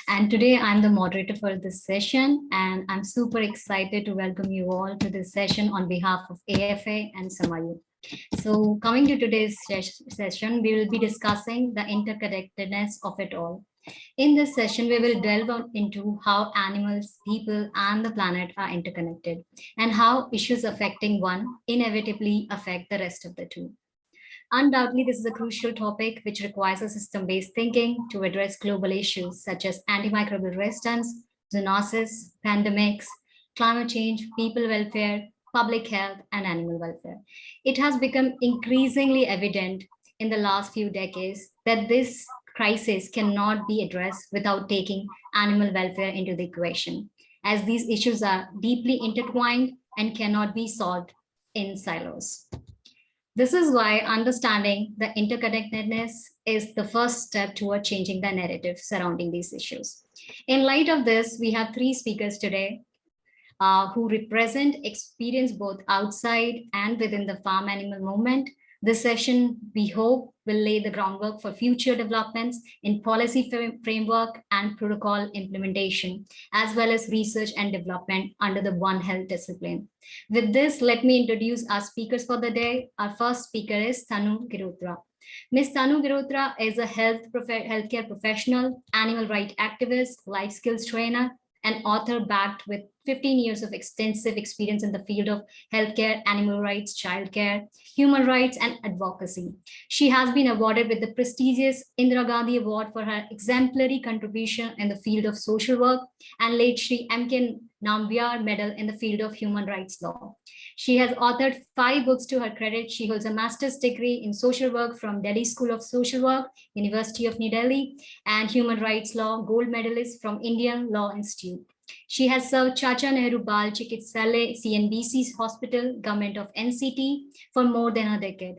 And today I'm the moderator for this session, and I'm super excited to welcome you all to this session on behalf of AFA and Samayu. So coming to today's session, we will be discussing the interconnectedness of it all. In this session, we will delve into how animals, people, and the planet are interconnected, and how issues affecting one inevitably affect the rest of the two. Undoubtedly, this is a crucial topic which requires a system-based thinking to address global issues such as antimicrobial resistance, zoonosis, pandemics, climate change, people welfare, public health, and animal welfare. It has become increasingly evident in the last few decades that this crisis cannot be addressed without taking animal welfare into the equation, as these issues are deeply intertwined and cannot be solved in silos. This is why understanding the interconnectedness is the first step toward changing the narrative surrounding these issues. In light of this, we have three speakers today who represent experience both outside and within the farm animal movement. This session, we hope, will lay the groundwork for future developments in policy framework and protocol implementation, as well as research and development under the One Health discipline. With this, let me introduce our speakers for the day. Our first speaker is Tanu Girotra. Ms. Tanu Girotra is a healthcare professional, animal rights activist, life skills trainer, and author backed with 15 years of extensive experience in the field of healthcare, animal rights, childcare, human rights, and advocacy. She has been awarded with the prestigious Indira Gandhi Award for her exemplary contribution in the field of social work and late Shri M.K. Nambiar Medal in the field of human rights law. She has authored 5 books to her credit. She holds a master's degree in social work from Delhi School of Social Work, University of New Delhi, and human rights law gold medalist from Indian Law Institute. She has served Chacha Nehru Bal Chikitsale, CNBC's hospital, government of NCT for more than a decade.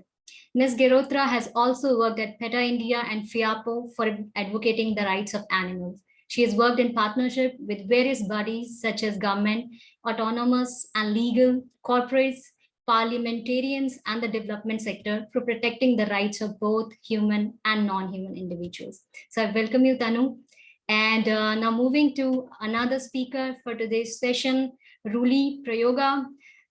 Ms. Girotra has also worked at PETA India and FIAPO for advocating the rights of animals. She has worked in partnership with various bodies such as government, autonomous and legal, corporates, parliamentarians, and the development sector for protecting the rights of both human and non-human individuals. So I welcome you, Tanu. And now moving to another speaker for today's session, Ruli Prayoga.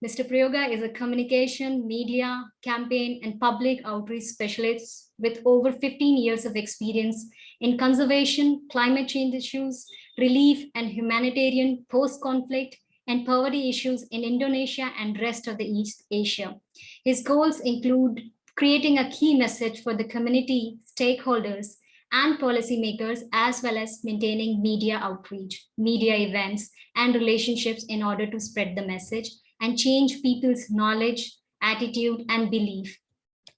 Mr. Prayoga is a communication, media, campaign, and public outreach specialist with over 15 years of experience in conservation, climate change issues, relief and humanitarian post-conflict and poverty issues in Indonesia and rest of the East Asia. His goals include creating a key message for the community, stakeholders, and policymakers, as well as maintaining media outreach, media events, and relationships in order to spread the message and change people's knowledge, attitude, and belief.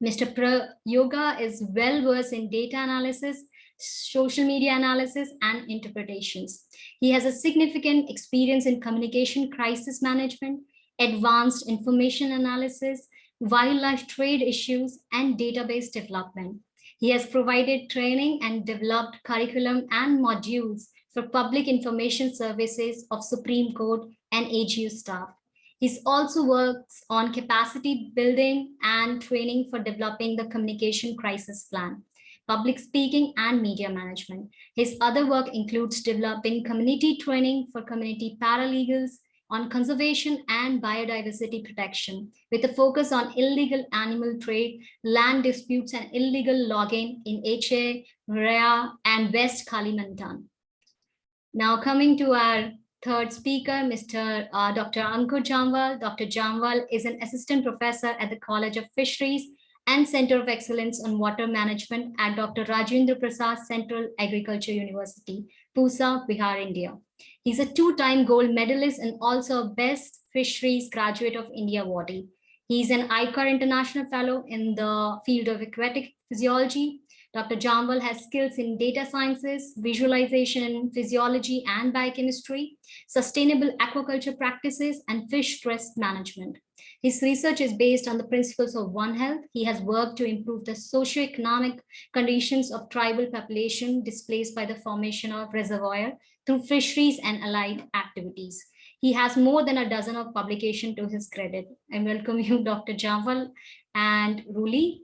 Mr. Prayoga is well-versed in data analysis, social media analysis, and interpretations. He has a significant experience in communication crisis management, advanced information analysis, wildlife trade issues, and database development. He has provided training and developed curriculum and modules for public information services of Supreme Court and AGU staff. He also works on capacity building and training for developing the communication crisis plan, public speaking, and media management. His other work includes developing community training for community paralegals on conservation and biodiversity protection, with a focus on illegal animal trade, land disputes, and illegal logging in Aceh, Murea, and West Kalimantan. Now coming to our third speaker, Mr. Dr. Ankur Jamwal. Dr. Jamwal is an assistant professor at the College of Fisheries and Center of Excellence on Water Management at Dr. Rajendra Prasad Central Agriculture University, Pusa, Bihar, India. He's a 2-time gold medalist and also a Best Fisheries Graduate of India awardee. He's an ICAR International Fellow in the field of aquatic physiology. Dr. Jamwal has skills in data sciences, visualization, physiology and biochemistry, sustainable aquaculture practices, and fish stress management. His research is based on the principles of One Health. He has worked to improve the socioeconomic conditions of tribal population displaced by the formation of reservoir through fisheries and allied activities. He has more than a dozen of publications to his credit. I welcome you, Dr. Jamwal and Ruli.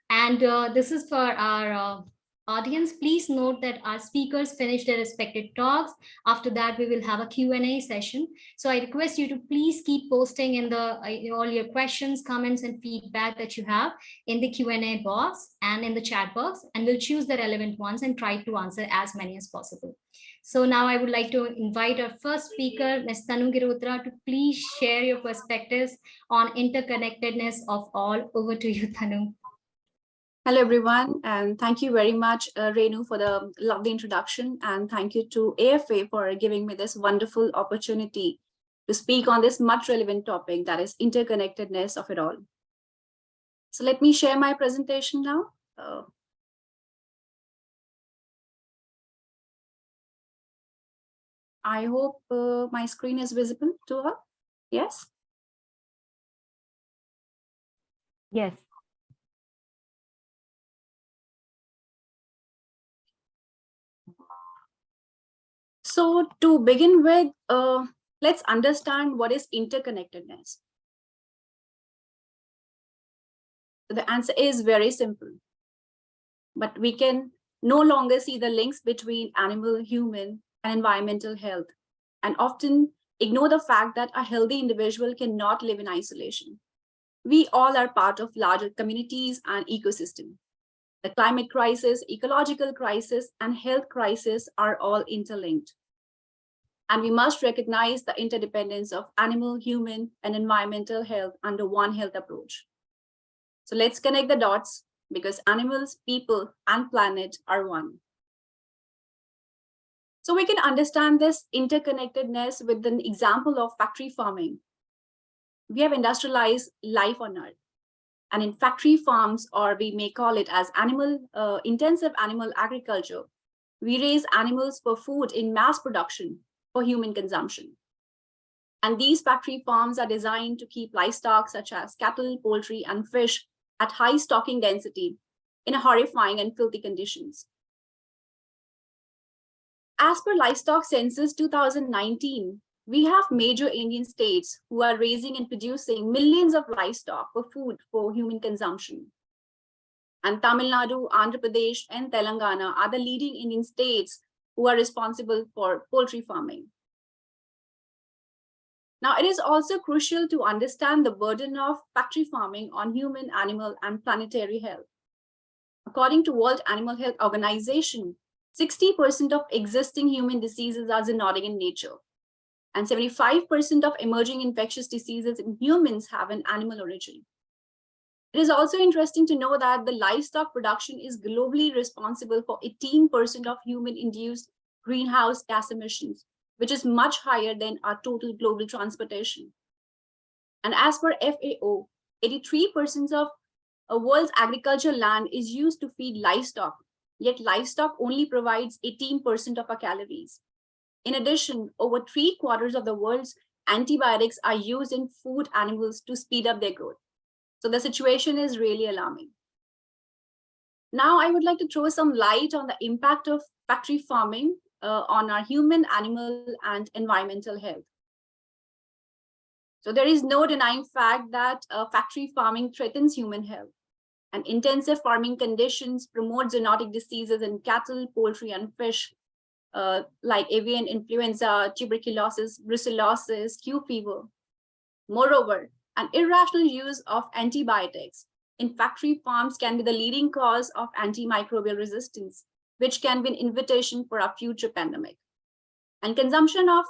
And this is for our Audience, please note that our speakers finish their respected talks. After that, we will have a Q&A session. So I request you to please keep posting in the all your questions, comments, and feedback that you have in the Q&A box and in the chat box, and we'll choose the relevant ones and try to answer as many as possible. So now I would like to invite our first speaker, Ms. Tanu Girotra, to please share your perspectives on interconnectedness of all. Over to you, Tanu. Hello, everyone, and thank you very much, Renu, for the lovely introduction. And thank you to AFA for giving me this wonderful opportunity to speak on this much relevant topic, that is interconnectedness of it all. So let me share my presentation now. I hope my screen is visible to all. Yes? Yes. So to begin with, let's understand what is interconnectedness. The answer is very simple, but we can no longer see the links between animal, human, and environmental health, and often ignore the fact that a healthy individual cannot live in isolation. We all are part of larger communities and ecosystems. The climate crisis, ecological crisis, and health crisis are all interlinked. And we must recognize the interdependence of animal, human, and environmental health under one health approach. So let's connect the dots, because animals, people, and planet are one. So we can understand this interconnectedness with an example of factory farming. We have industrialized life on Earth. And in factory farms, or we may call it as intensive animal agriculture, we raise animals for food in mass production for human consumption. And these factory farms are designed to keep livestock such as cattle, poultry, and fish at high stocking density in horrifying and filthy conditions. As per Livestock Census 2019, we have major Indian states who are raising and producing millions of livestock for food for human consumption. And Tamil Nadu, Andhra Pradesh, and Telangana are the leading Indian states who are responsible for poultry farming. Now, it is also crucial to understand the burden of factory farming on human, animal, and planetary health. According to World Animal Health Organization, 60% of existing human diseases are zoonotic in nature, and 75% of emerging infectious diseases in humans have an animal origin. It is also interesting to know that the livestock production is globally responsible for 18% of human-induced greenhouse gas emissions, which is much higher than our total global transportation. And as per FAO, 83% of a world's agricultural land is used to feed livestock, yet livestock only provides 18% of our calories. In addition, over 3/4 of the world's antibiotics are used in food animals to speed up their growth. So the situation is really alarming. Now, I would like to throw some light on the impact of factory farming on our human, animal, and environmental health. So there is no denying fact that factory farming threatens human health, and intensive farming conditions promote zoonotic diseases in cattle, poultry, and fish, like avian influenza, tuberculosis, brucellosis, Q fever. Moreover, an irrational use of antibiotics in factory farms can be the leading cause of antimicrobial resistance, which can be an invitation for a future pandemic. And consumption of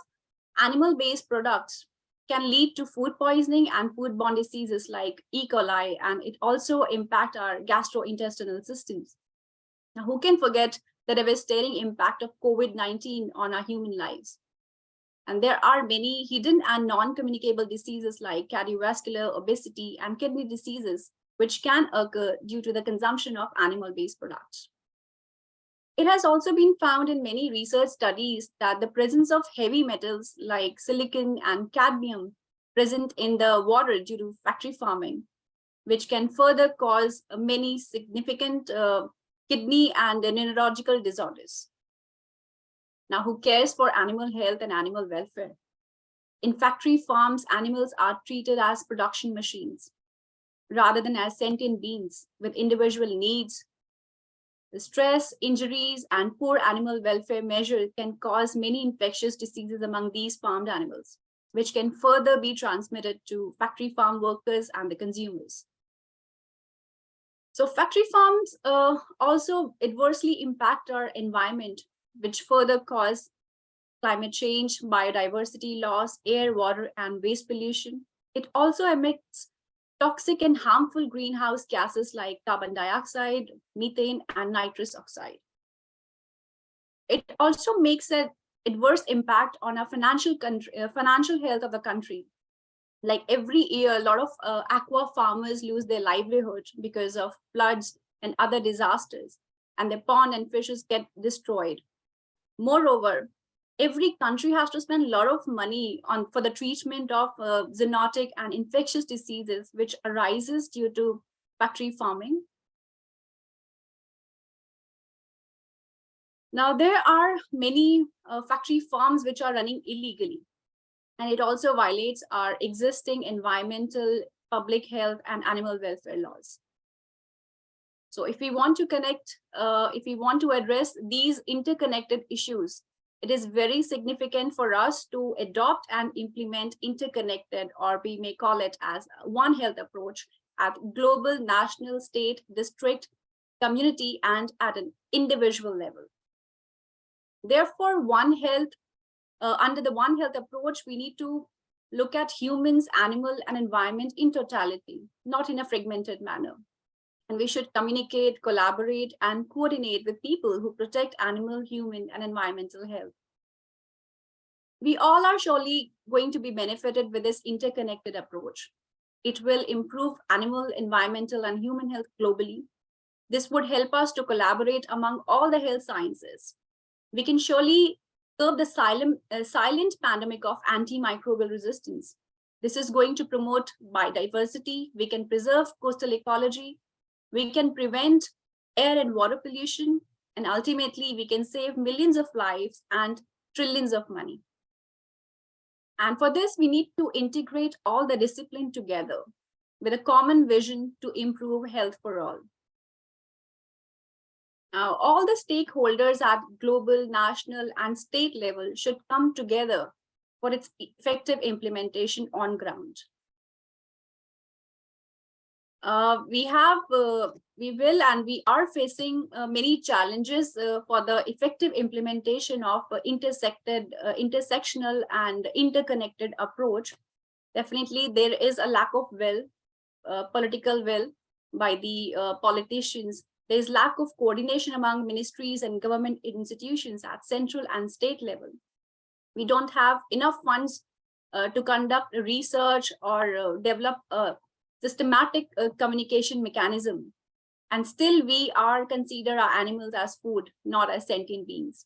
animal-based products can lead to food poisoning and foodborne diseases like E. coli, and it also impacts our gastrointestinal systems. Now, who can forget the devastating impact of COVID-19 on our human lives? And there are many hidden and non-communicable diseases like cardiovascular, obesity, and kidney diseases, which can occur due to the consumption of animal-based products. It has also been found in many research studies that the presence of heavy metals like silicon and cadmium present in the water due to factory farming, which can further cause many significant kidney and neurological disorders. Now, who cares for animal health and animal welfare? In factory farms, animals are treated as production machines rather than as sentient beings with individual needs, The stress, injuries, and poor animal welfare measures can cause many infectious diseases among these farmed animals, which can further be transmitted to factory farm workers and the consumers. So factory farms also adversely impact our environment, which further cause climate change, biodiversity loss, air, water, and waste pollution. It also emits toxic and harmful greenhouse gases like carbon dioxide, methane, and nitrous oxide. It also makes an adverse impact on our financial health of the country. Like every year, a lot of aqua farmers lose their livelihood because of floods and other disasters, and their pond and fishes get destroyed. Moreover, every country has to spend a lot of money for the treatment of zoonotic and infectious diseases, which arises due to factory farming. Now, there are many factory farms which are running illegally, and it also violates our existing environmental, public health, and animal welfare laws. So if we want to address these interconnected issues, it is very significant for us to adopt and implement interconnected, or we may call it as One Health approach at global, national, state, district, community, and at an individual level. Therefore, under the One Health approach, we need to look at humans, animal, and environment in totality, not in a fragmented manner. And we should communicate, collaborate, and coordinate with people who protect animal, human, and environmental health. We all are surely going to be benefited with this interconnected approach. It will improve animal, environmental, and human health globally. This would help us to collaborate among all the health sciences. We can surely curb the silent pandemic of antimicrobial resistance. This is going to promote biodiversity. We can preserve coastal ecology. We can prevent air and water pollution. And ultimately, we can save millions of lives and trillions of money. And for this, we need to integrate all the discipline together with a common vision to improve health for all. Now, all the stakeholders at global, national, and state level should come together for its effective implementation on ground. We will and we are facing many challenges for the effective implementation of intersectional and interconnected approach. Definitely, there is a lack of political will by the politicians. There is lack of coordination among ministries and government institutions at central and state level. We don't have enough funds to conduct research or develop a systematic communication mechanism. And still we consider our animals as food, not as sentient beings.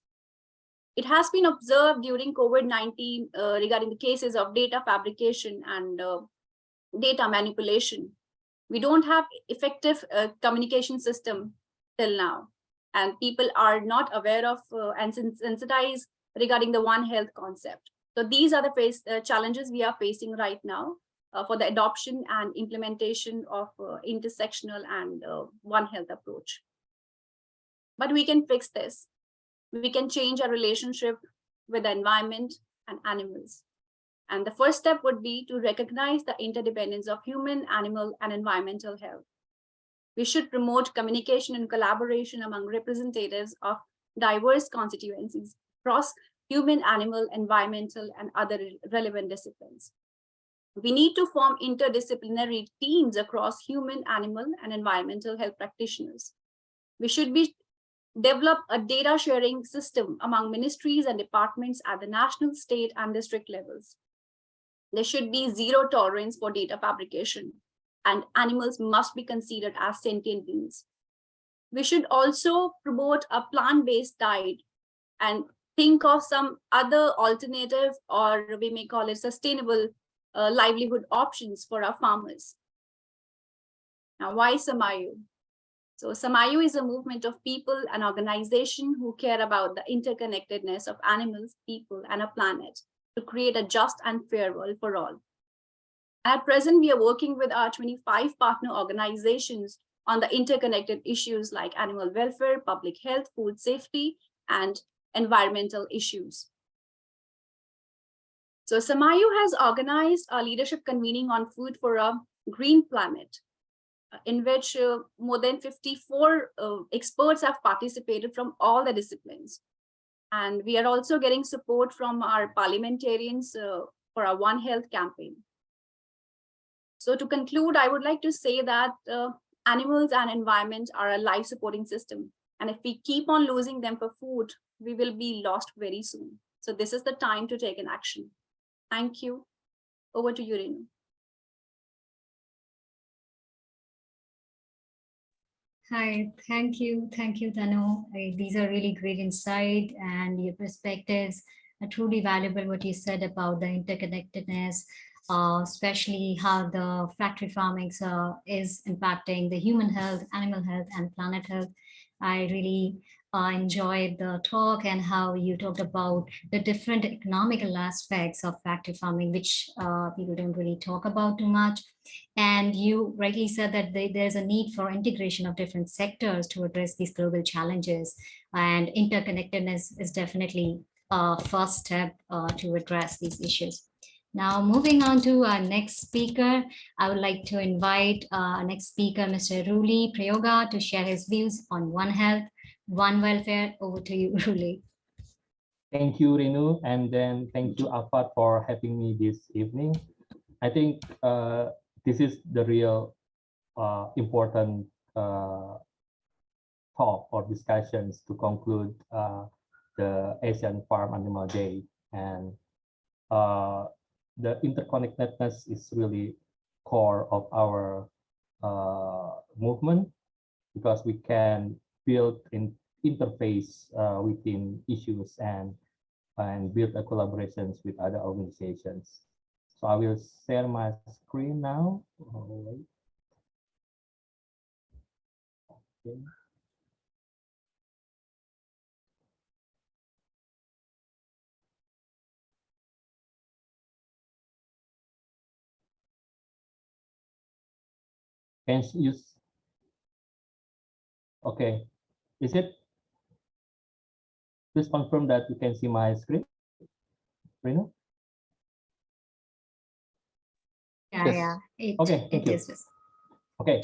It has been observed during COVID-19 regarding the cases of data fabrication and data manipulation. We don't have effective communication system till now, and people are not aware of and sensitized regarding the One Health concept. So these are the challenges we are facing right now for the adoption and implementation of intersectional and One Health approach. But we can fix this. We can change our relationship with the environment and animals. And the first step would be to recognize the interdependence of human, animal, and environmental health. We should promote communication and collaboration among representatives of diverse constituencies across human, animal, environmental, and other relevant disciplines. We need to form interdisciplinary teams across human, animal, and environmental health practitioners. We should develop a data sharing system among ministries and departments at the national, state, and district levels. There should be zero tolerance for data fabrication, and animals must be considered as sentient beings. We should also promote a plant-based diet and think of some other alternative, or we may call it sustainable livelihood options for our farmers. Now, why Samayu? So Samayu is a movement of people and organizations who care about the interconnectedness of animals, people, and a planet to create a just and fair world for all. At present, we are working with our 25 partner organizations on the interconnected issues like animal welfare, public health, food safety, and environmental issues. So Samayu has organized a leadership convening on food for a green planet, in which more than 54 experts have participated from all the disciplines. And we are also getting support from our parliamentarians for our One Health campaign. So to conclude, I would like to say that animals and environment are a life supporting system. And if we keep on losing them for food, we will be lost very soon. So this is the time to take an action. Thank you. Over to you, Renu. Hi, thank you, Tanu. These are really great insight, and your perspectives are truly valuable. What you said about the interconnectedness, especially how the factory farming is impacting the human health, animal health, and planet health. I really enjoyed the talk and how you talked about the different economical aspects of factory farming, which people don't really talk about too much. And you rightly said that there's a need for integration of different sectors to address these global challenges. And interconnectedness is definitely a first step to address these issues. Now, moving on to our next speaker, I would like to invite our next speaker, Mr. Ruli Prayoga, to share his views on One Health, One Welfare. Over to you, Ruli. Thank you, Renu, and then thank you, AFAD, for having me this evening. I think this is the real important talk or discussions to conclude the Asian Farm Animal Day. And the interconnectedness is really core of our movement, because we can build an interface within issues and build a collaborations with other organizations. So I will share my screen now. Okay. Can you use? Okay, is it? Please confirm that you can see my screen, Renu. Yeah, Yes. yeah. Okay, thank you. Is. Okay,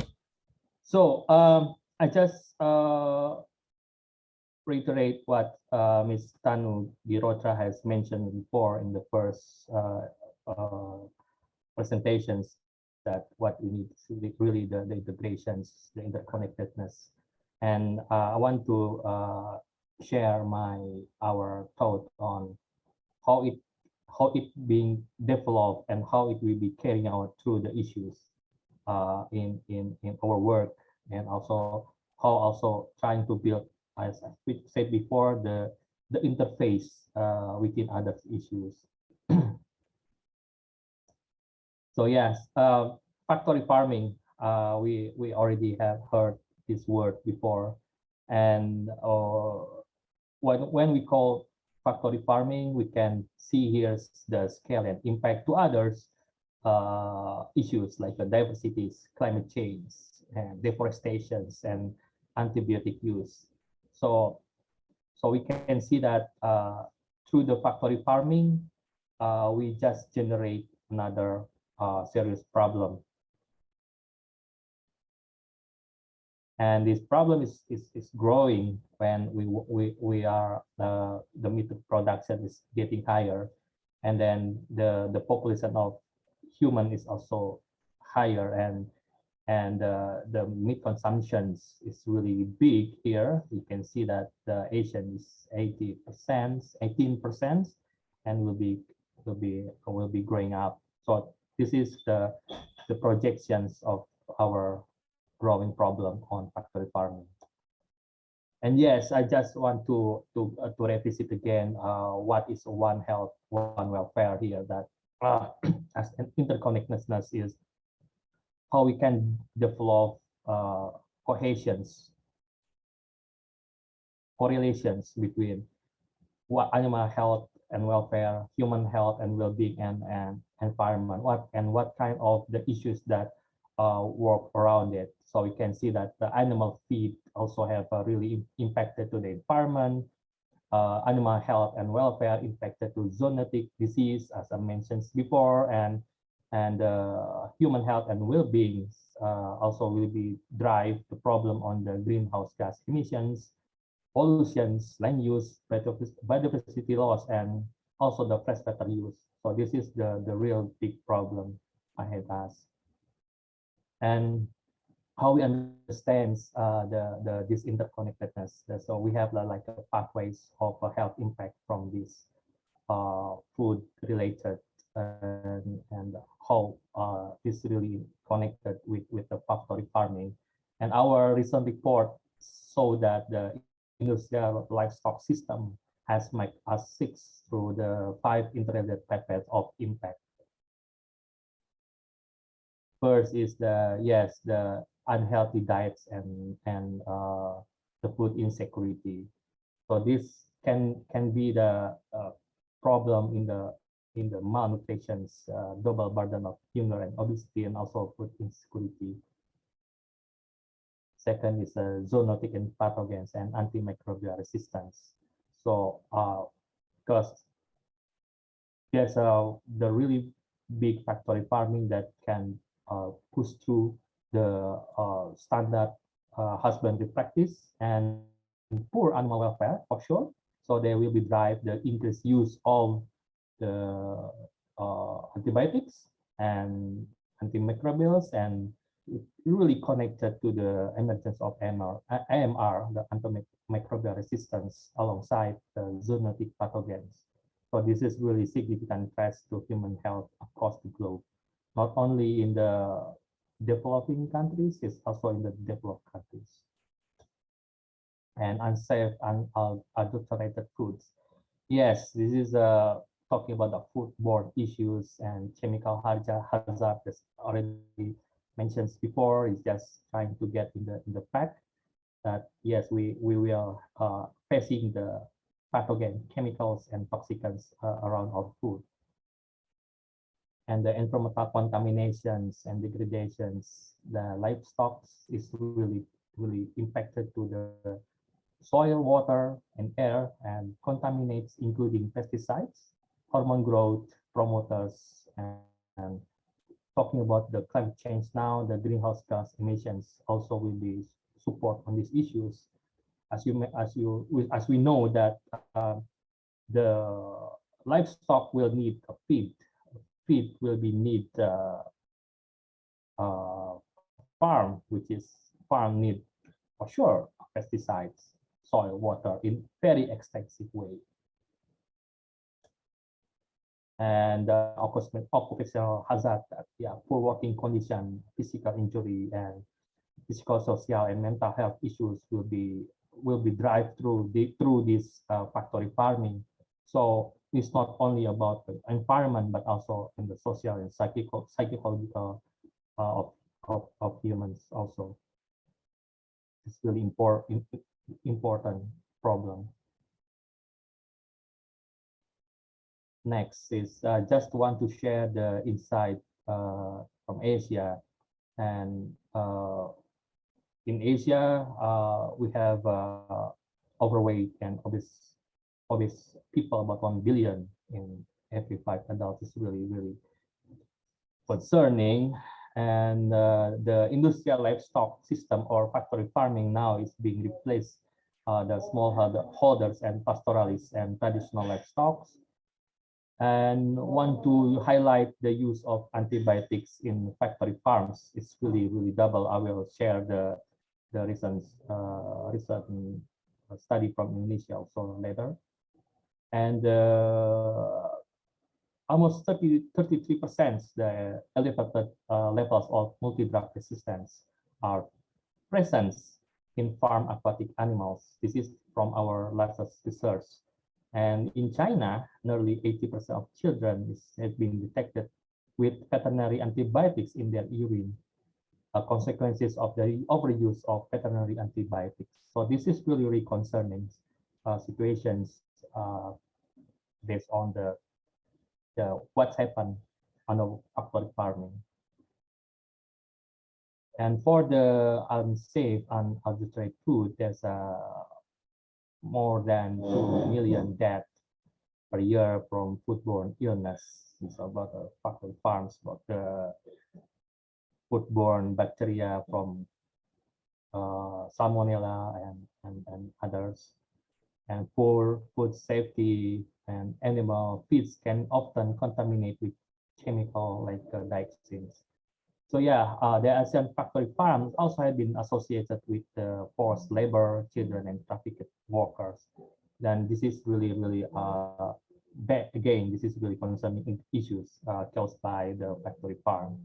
so I just reiterate what Ms. Tanu Girotra has mentioned before in the first presentations, that what we need is really the integrations, the interconnectedness. And I want to share our thought on how it being developed and how it will be carrying out through the issues in our work, and also how also trying to build, as we said before, the interface within other issues. So yes, factory farming, we already have heard this word before, and when we call factory farming, we can see here the scale and impact to others issues like the diversities, climate change, and deforestations, and antibiotic use. So we can see that through the factory farming, we just generate another serious problem. And this problem is growing when we are the meat production is getting higher, and then the population of human is also higher, and the meat consumptions is really big here. You can see that the Asian is 80%, 18%, and will be growing up. So this is the projections of our growing problem on factory farming. And yes, I just want to revisit again what is One Health, One Welfare here, that as an interconnectedness is how we can develop cohesions, correlations between what animal health and welfare, human health and well-being, and environment, what kind of the issues that work around it. So we can see that the animal feed also have really impacted to the environment, animal health and welfare impacted to zoonotic disease, as I mentioned before, and human health and well-being also will be drive the problem on the greenhouse gas emissions, pollutions, land use, biodiversity loss, and also the freshwater use. So this is the real big problem ahead us. And how we understand this interconnectedness. So we have like a pathways of health impact from this food related and how this really connected with the factory farming. And our recent report showed that the industrial livestock system has made us six through the 5 interrelated pathways of impact. First is the unhealthy diets and the food insecurity. So this can be the problem in the malnutrition, double burden of hunger and obesity, and also food insecurity. Second is zoonotic and pathogens and antimicrobial resistance. So because there's the really big factory farming that can push through the standard husbandry practice and poor animal welfare for sure. So they will be drive the increased use of the antibiotics and antimicrobials, and it really connected to the emergence of AMR, the antimicrobial resistance, alongside the zoonotic pathogens. So this is really significant threat to human health across the globe, not only in the developing countries, it's also in the developed countries. And unsafe and adulterated foods. Yes, this is talking about the foodborne issues and chemical hazard that's already mentioned before. Is just trying to get in the fact that yes, we will facing the pathogen, chemicals, and toxicants around our food. And the environmental contaminations and degradations, the livestock is really impacted to the soil, water, and air, and contaminates, including pesticides, hormone growth promoters, and talking about the climate change now, the greenhouse gas emissions also will be support on these issues. As we know that the livestock will need a feed. Feed will be need farm, which is farm need for sure pesticides, soil, water in very extensive way. And occupational hazard, poor working condition, physical injury, and physical, social, and mental health issues will be drive through this factory farming. So it's not only about the environment, but also in the social and psychological of humans also. It's really important problem. Next is just want to share the insight from Asia. And in Asia, we have overweight and obese people, about 1 billion in every 5 adults. Is really concerning. And the industrial livestock system or factory farming now is being replaced the smallholders and pastoralists and traditional livestock. And want to highlight the use of antibiotics in factory farms. It's really double. I will share the recent study from Indonesia also later. And almost 33% the elevated levels of multi-drug resistance are present in farm aquatic animals. This is from our latest research. And in China, nearly 80% of children has been detected with veterinary antibiotics in their urine, consequences of the overuse of veterinary antibiotics. So this is really concerning situations based on the what's happened on the factory farming. And for the unsafe, unadulterated food, there's more than 2 million deaths per year from foodborne illness. It's about factory farms, about the foodborne bacteria from salmonella and others. And poor food safety and animal feeds can often contaminate with chemical like dioxins. So yeah, the ASEAN factory farms also have been associated with forced labor, children, and trafficked workers. Then this is really bad. Again, this is really concerning issues caused by the factory farm.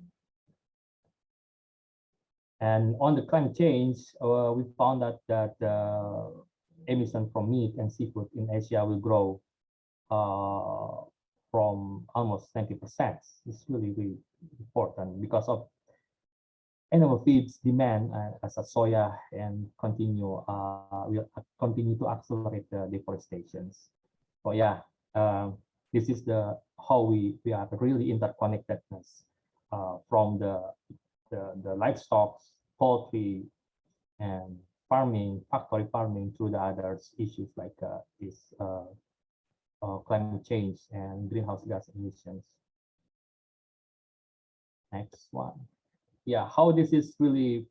And on the climate change, we found that emission from meat and seafood in Asia will grow from almost 90%. It's really important because of animal feeds demand as a soya and will continue to accelerate the deforestations. So yeah, this is how we are really interconnectedness from the livestock, poultry, and farming, factory farming, through the other issues like this climate change and greenhouse gas emissions. Next one. Yeah, how this is really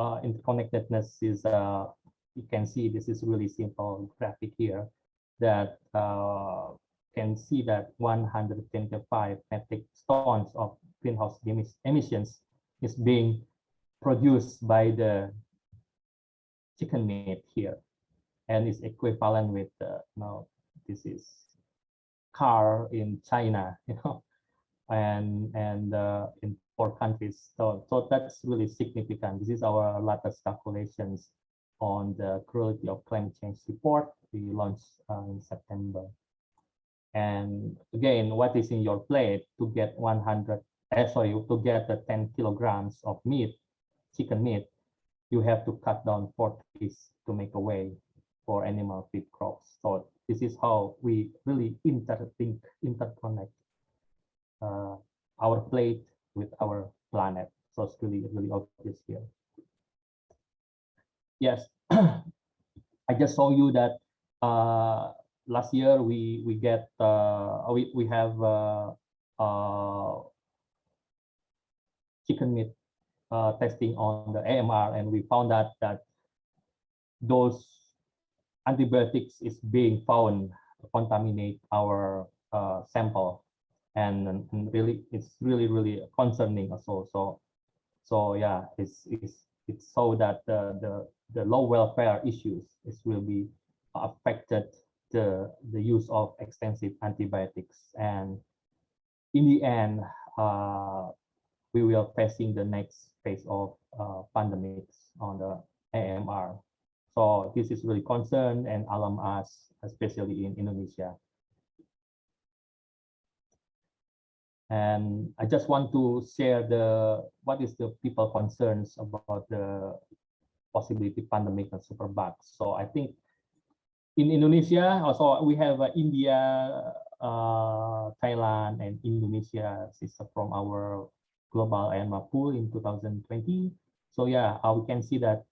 interconnectedness is, you can see this is really simple graphic here that can see that 125 metric tons of greenhouse emissions is being produced by the chicken meat here, and is equivalent with this is car in China, and in 4 countries. So that's really significant. This is our latest calculations on the cruelty of climate change report we launched in September. And again, what is in your plate to get to get the 10 kilograms of meat, chicken meat, you have to cut down 4 trees to make a way for animal feed crops. So this is how we really interconnect our plate with our planet. So it's really obvious here. Yes, I just show you that last year we have chicken meat testing on the AMR, and we found that those antibiotics is being found to contaminate our sample, and really it's really concerning also. So yeah, it's so that the low welfare issues will be affected the use of extensive antibiotics, and in the end we will facing the next phase of pandemics on the AMR. So this is really concern and alarm us, especially in Indonesia. And I just want to share what is the people concerns about the possibility pandemic and superbugs. So I think in Indonesia also we have India, Thailand, and Indonesia system from our global AMR pool in 2020. So yeah, we can see that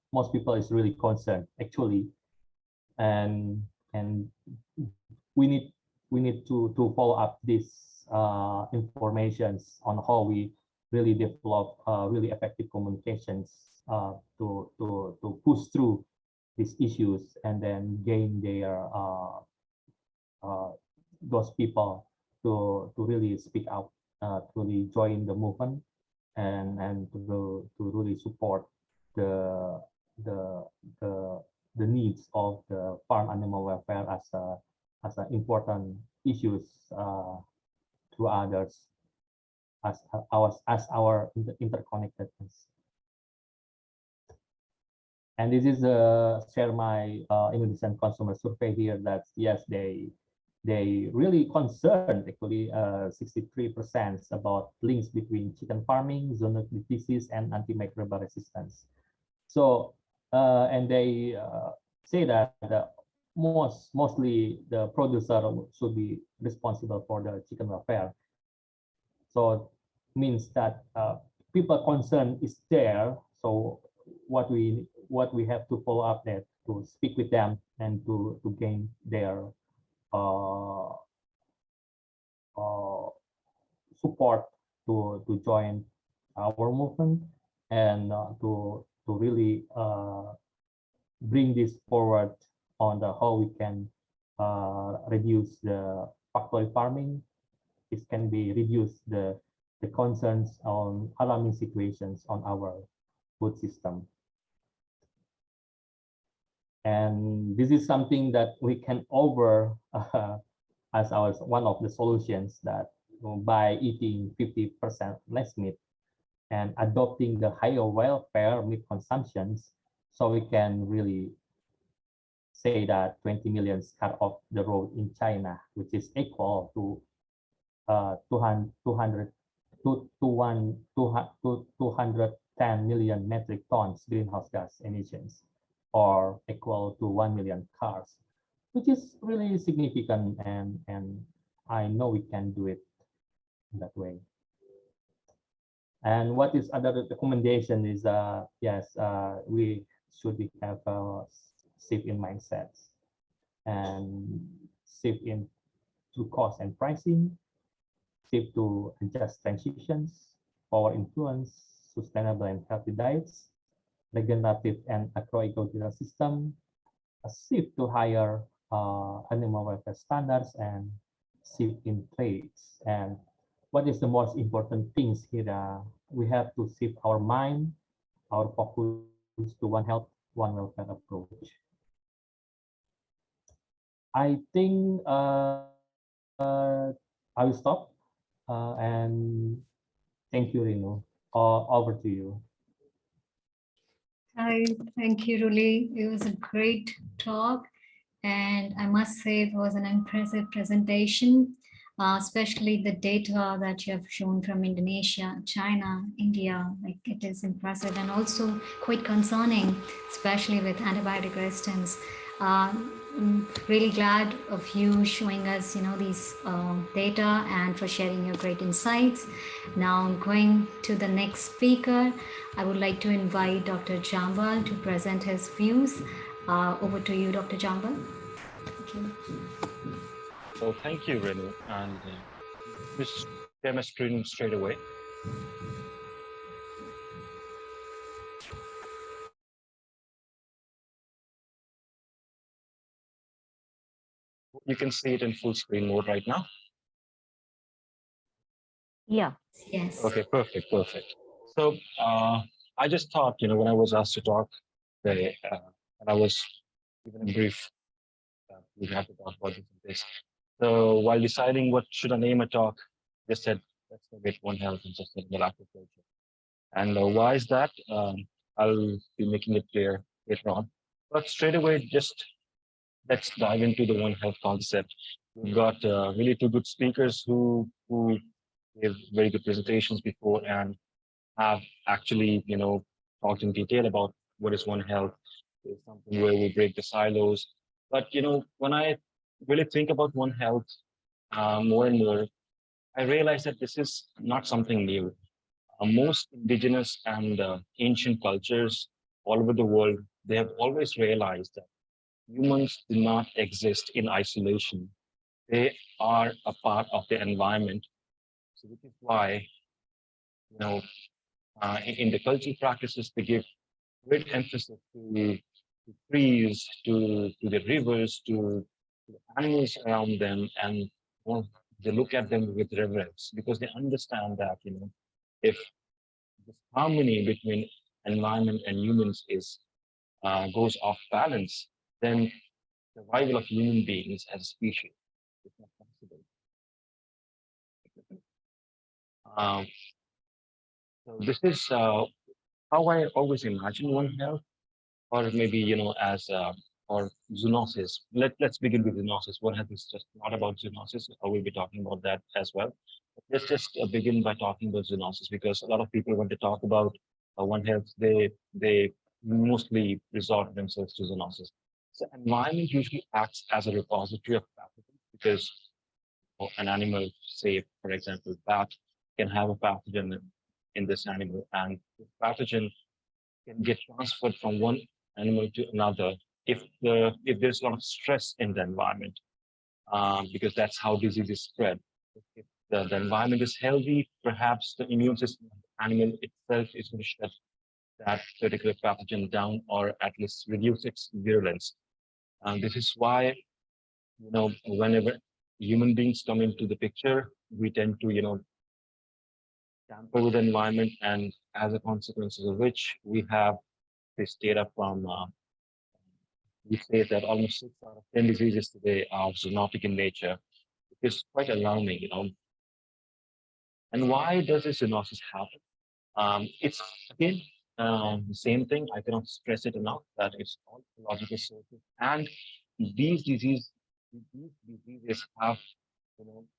most people is really concerned actually, and we need to follow up this informations on how we really develop really effective communications to push through these issues and then gain their those people to really speak out, to really join the movement, and to really support the needs of the farm animal welfare as an important issues to others as our interconnectedness. And this is share my Indonesian consumer survey here that yes, they really concerned actually 63% about links between chicken farming, zoonotic disease, and antimicrobial resistance. So and they say that mostly the producer should be responsible for the chicken welfare. So means that people concern is there. So what we have to follow up that, to speak with them and to gain their uh, uh, support to join our movement, and to really bring this forward on the how we can reduce the factory farming. It can be reduce the concerns on alarming situations on our food system. And this is something that we can over as our one of the solutions, that by eating 50% less meat and adopting the higher welfare meat consumptions, so we can really say that 20 million cut off the road in China, which is equal to 210 million metric tons greenhouse gas emissions, or equal to 1 million cars, which is really significant, and I know we can do it in that way. And what is other recommendation is, yes, we should have shift in mindsets and shift in to cost and pricing, shift to adjust transitions, power influence, sustainable and healthy diets, regenerative and agroecological system, a shift to higher animal welfare standards, and shift in trades. And what is the most important things here? We have to shift our mind, our focus to one health, one welfare approach. I think I will stop, and thank you, Renu. Over to you. Hi, thank you, Ruli. It was a great talk, and I must say it was an impressive presentation, especially the data that you have shown from Indonesia, China, India. Like, it is impressive and also quite concerning, especially with antibiotic resistance. I'm really glad of you showing us, these data, and for sharing your great insights. Now I'm going to the next speaker. I would like to invite Dr. Jambal to present his views. Over to you, Dr. Jambal. Thank you. So thank you, Renu, and just share my screen straight away. You can see it in full screen mode right now. Yeah. Yes. Okay, perfect. So I just thought, when I was asked to talk today, and I was given a brief, we have to talk about this. So while deciding what should I name a talk, I just said, let's get One Health and Sustainable Agriculture. And why is that? I'll be making it clear later on. But straight away, just let's dive into the One Health concept. We've got really two good speakers who gave very good presentations before and have actually, talked in detail about what is One Health. It's something where we break the silos. But, when I really think about One Health more and more, I realize that this is not something new. Most indigenous and ancient cultures all over the world, they have always realized that humans do not exist in isolation. They are a part of the environment. So which is why, in the cultural practices, they give great emphasis to trees, to the rivers, to the animals around them, and they look at them with reverence because they understand that, if this harmony between environment and humans goes off balance, then survival of human beings as a species is not possible. So this is how I always imagine One Health, or maybe as or zoonosis. Let's begin with zoonosis. One Health is just not about zoonosis. I will be talking about that as well. Let's just begin by talking about zoonosis, because a lot of people, when they talk about One Health, they mostly resort themselves to zoonosis. So environment usually acts as a repository of pathogens, because an animal, say for example, bat, can have a pathogen in this animal, and the pathogen can get transferred from one animal to another if there's a lot of stress in the environment, because that's how disease is spread. If the environment is healthy, perhaps the immune system of the animal itself is going to shut that particular pathogen down, or at least reduce its virulence. And this is why, whenever human beings come into the picture, we tend to, tamper with the environment, and as a consequence of which we have this data from, we say that almost 6 out of 10 diseases today are zoonotic in nature, which is quite alarming, And why does this zoonosis happen? It's again the same thing. I cannot stress it enough that it's all ecological sources, and these diseases have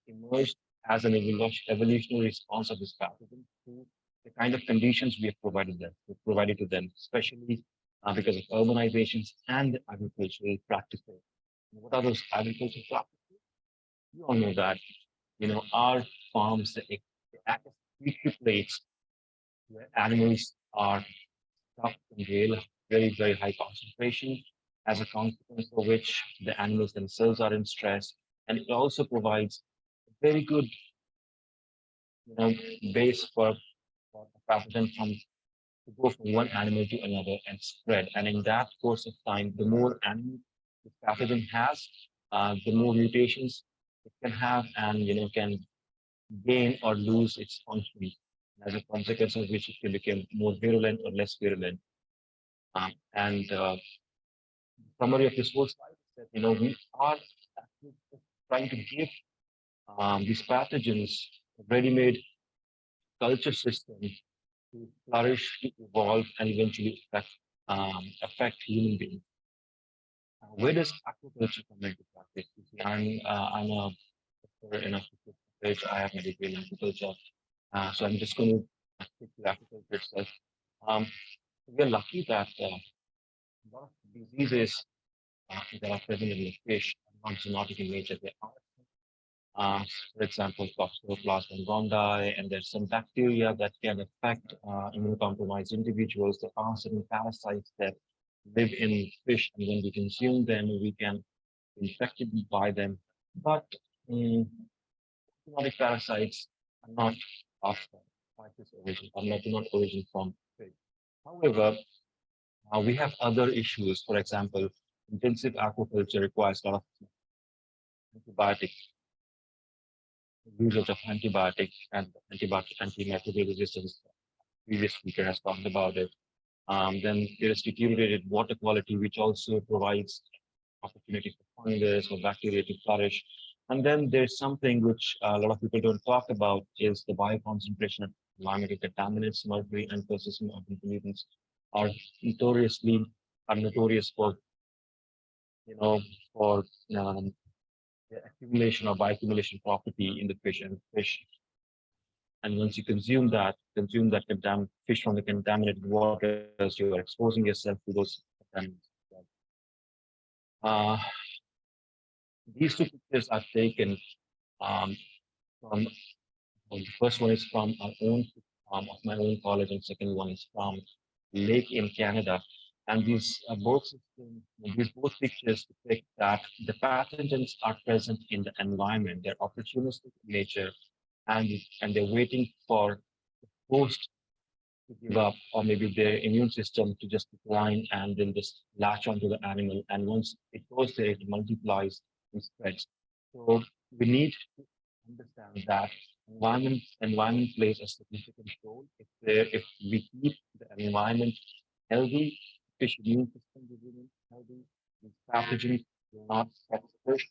emerged as an evolutionary response of this pathogen to the kind of conditions we have provided to them, especially because of urbanizations and agricultural practices. And what are those agricultural practices? You all know that, our farms, they act as feed plates where animals are stuck in very, very high concentration, as a consequence of which the animals themselves are in stress. And it also provides a very good base for a pathogen to go from one animal to another and spread. And in that course of time, the more animals the pathogen has, the more mutations it can have, and can gain or lose its function, as a consequence of which it can become more virulent or less virulent. And summary of this whole slide is that we are actually trying to give these pathogens a ready-made culture system to flourish, to evolve, and eventually affect human beings. Where does aquaculture come into practice? You see, I'm a professor in aquaculture. I have my degree in aquaculture, so I'm just going to stick to aquaculture itself. We're lucky that a lot of diseases that are present in the fish are not zoonotic in nature. They are, for example, Toxoplasma gondii, and there's some bacteria that can affect immunocompromised individuals. There are certain parasites that live in fish, and when we consume them, we can be infected by them. But zoonotic parasites are not of this origin, are not origin from fish. However, we have other issues. For example, intensive aquaculture requires a lot of antibiotic usage of antibiotics and antimicrobial resistance. Previous speaker has talked about it. Then there is deteriorated water quality, which also provides opportunity for fungus or bacteria to flourish. And then there's something which a lot of people don't talk about, is the bioconcentration of environmental contaminants. Mercury and persistent organic pollutants are notorious for the accumulation or bioaccumulation property in the fish, and once you consume that fish from the contaminated waters, you are exposing yourself to those contaminants. These two pictures are taken from, the first one is from our own of my own college, and second one is from lake in Canada. And these both pictures depict that the pathogens are present in the environment. They're opportunistic in nature, and they're waiting for the host to give up, or maybe their immune system to just decline, and then just latch onto the animal. And once it goes there, it multiplies and spreads. So we need to understand that environment plays a significant role. If we keep the environment healthy, fish immune system will be healthy, these pathogens will not affect the fish,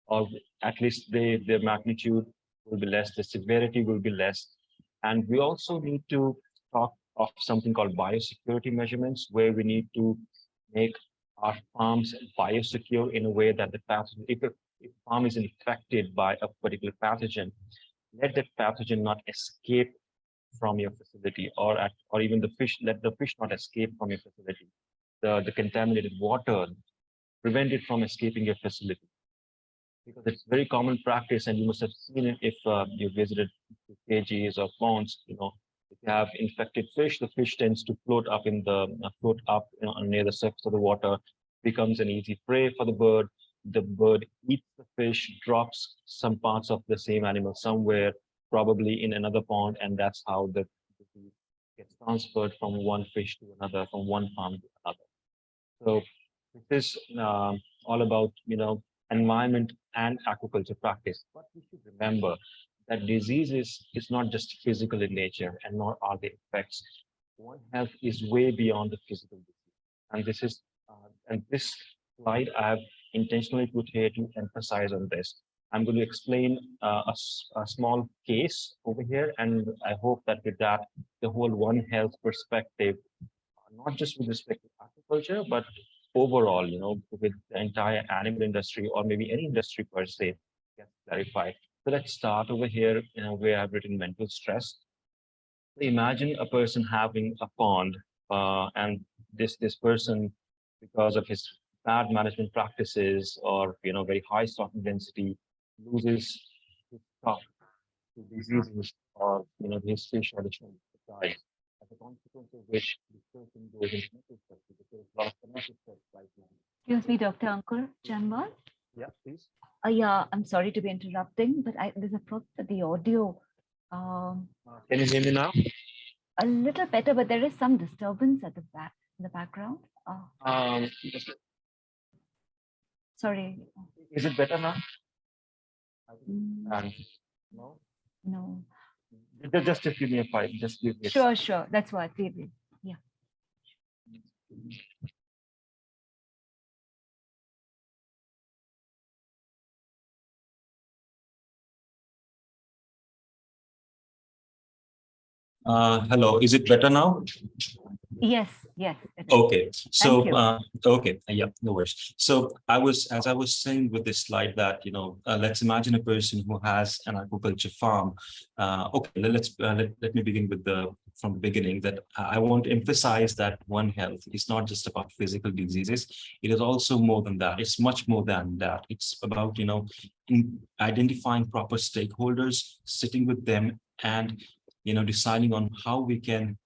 or at least their magnitude will be less, the severity will be less. And we also need to talk of something called biosecurity measurements, where we need to make our farms biosecure in a way that the pathogen, if a farm is infected by a particular pathogen, let that pathogen not escape from your facility, or even let the fish not escape from your facility. The contaminated water, prevent it from escaping your facility, because it's very common practice, and you must have seen it if you visited cages or ponds. If you have infected fish, the fish tends to float up near the surface of the water, becomes an easy prey for the bird. The bird eats the fish, drops some parts of the same animal somewhere, probably in another pond, and that's how the disease gets transferred from one fish to another, from one farm to another. So this is all about, environment and aquaculture practice. But we should remember that disease is not just physical in nature, and nor are the effects. One health is way beyond the physical disease. And this slide I have intentionally put here to emphasize on this. I'm going to explain a small case over here, and I hope that with that, the whole One Health perspective, not just with respect to agriculture, but overall, with the entire animal industry or maybe any industry per se, gets clarified. So let's start over here, where I've written mental stress. Imagine a person having a pond, and this person, because of his bad management practices or very high stocking density, loses his stock to diseases or his fish or the shrimp dies. As a consequence of which the person goes into mental stress because there's a lot of financial stress right now. Excuse me, Dr. Ankur Janwal. Yeah, please. Yeah, I'm sorry to be interrupting, but there's a problem with the audio. Can you hear me now? A little better, but there is some disturbance at the back, in the background. Sorry. Is it better now? No. No. Just give me a five. Just give me. Sure. That's what we will. Yeah. Hello. Is it better now? Yes. It is. Okay. So, Thank you. yeah, no worries. So as I was saying with this slide that, let's imagine a person who has an aquaculture farm. Okay, let me begin with from the beginning that I want to emphasize that One Health is not just about physical diseases. It is also more than that. It's much more than that. It's about, identifying proper stakeholders, sitting with them and, deciding on how we can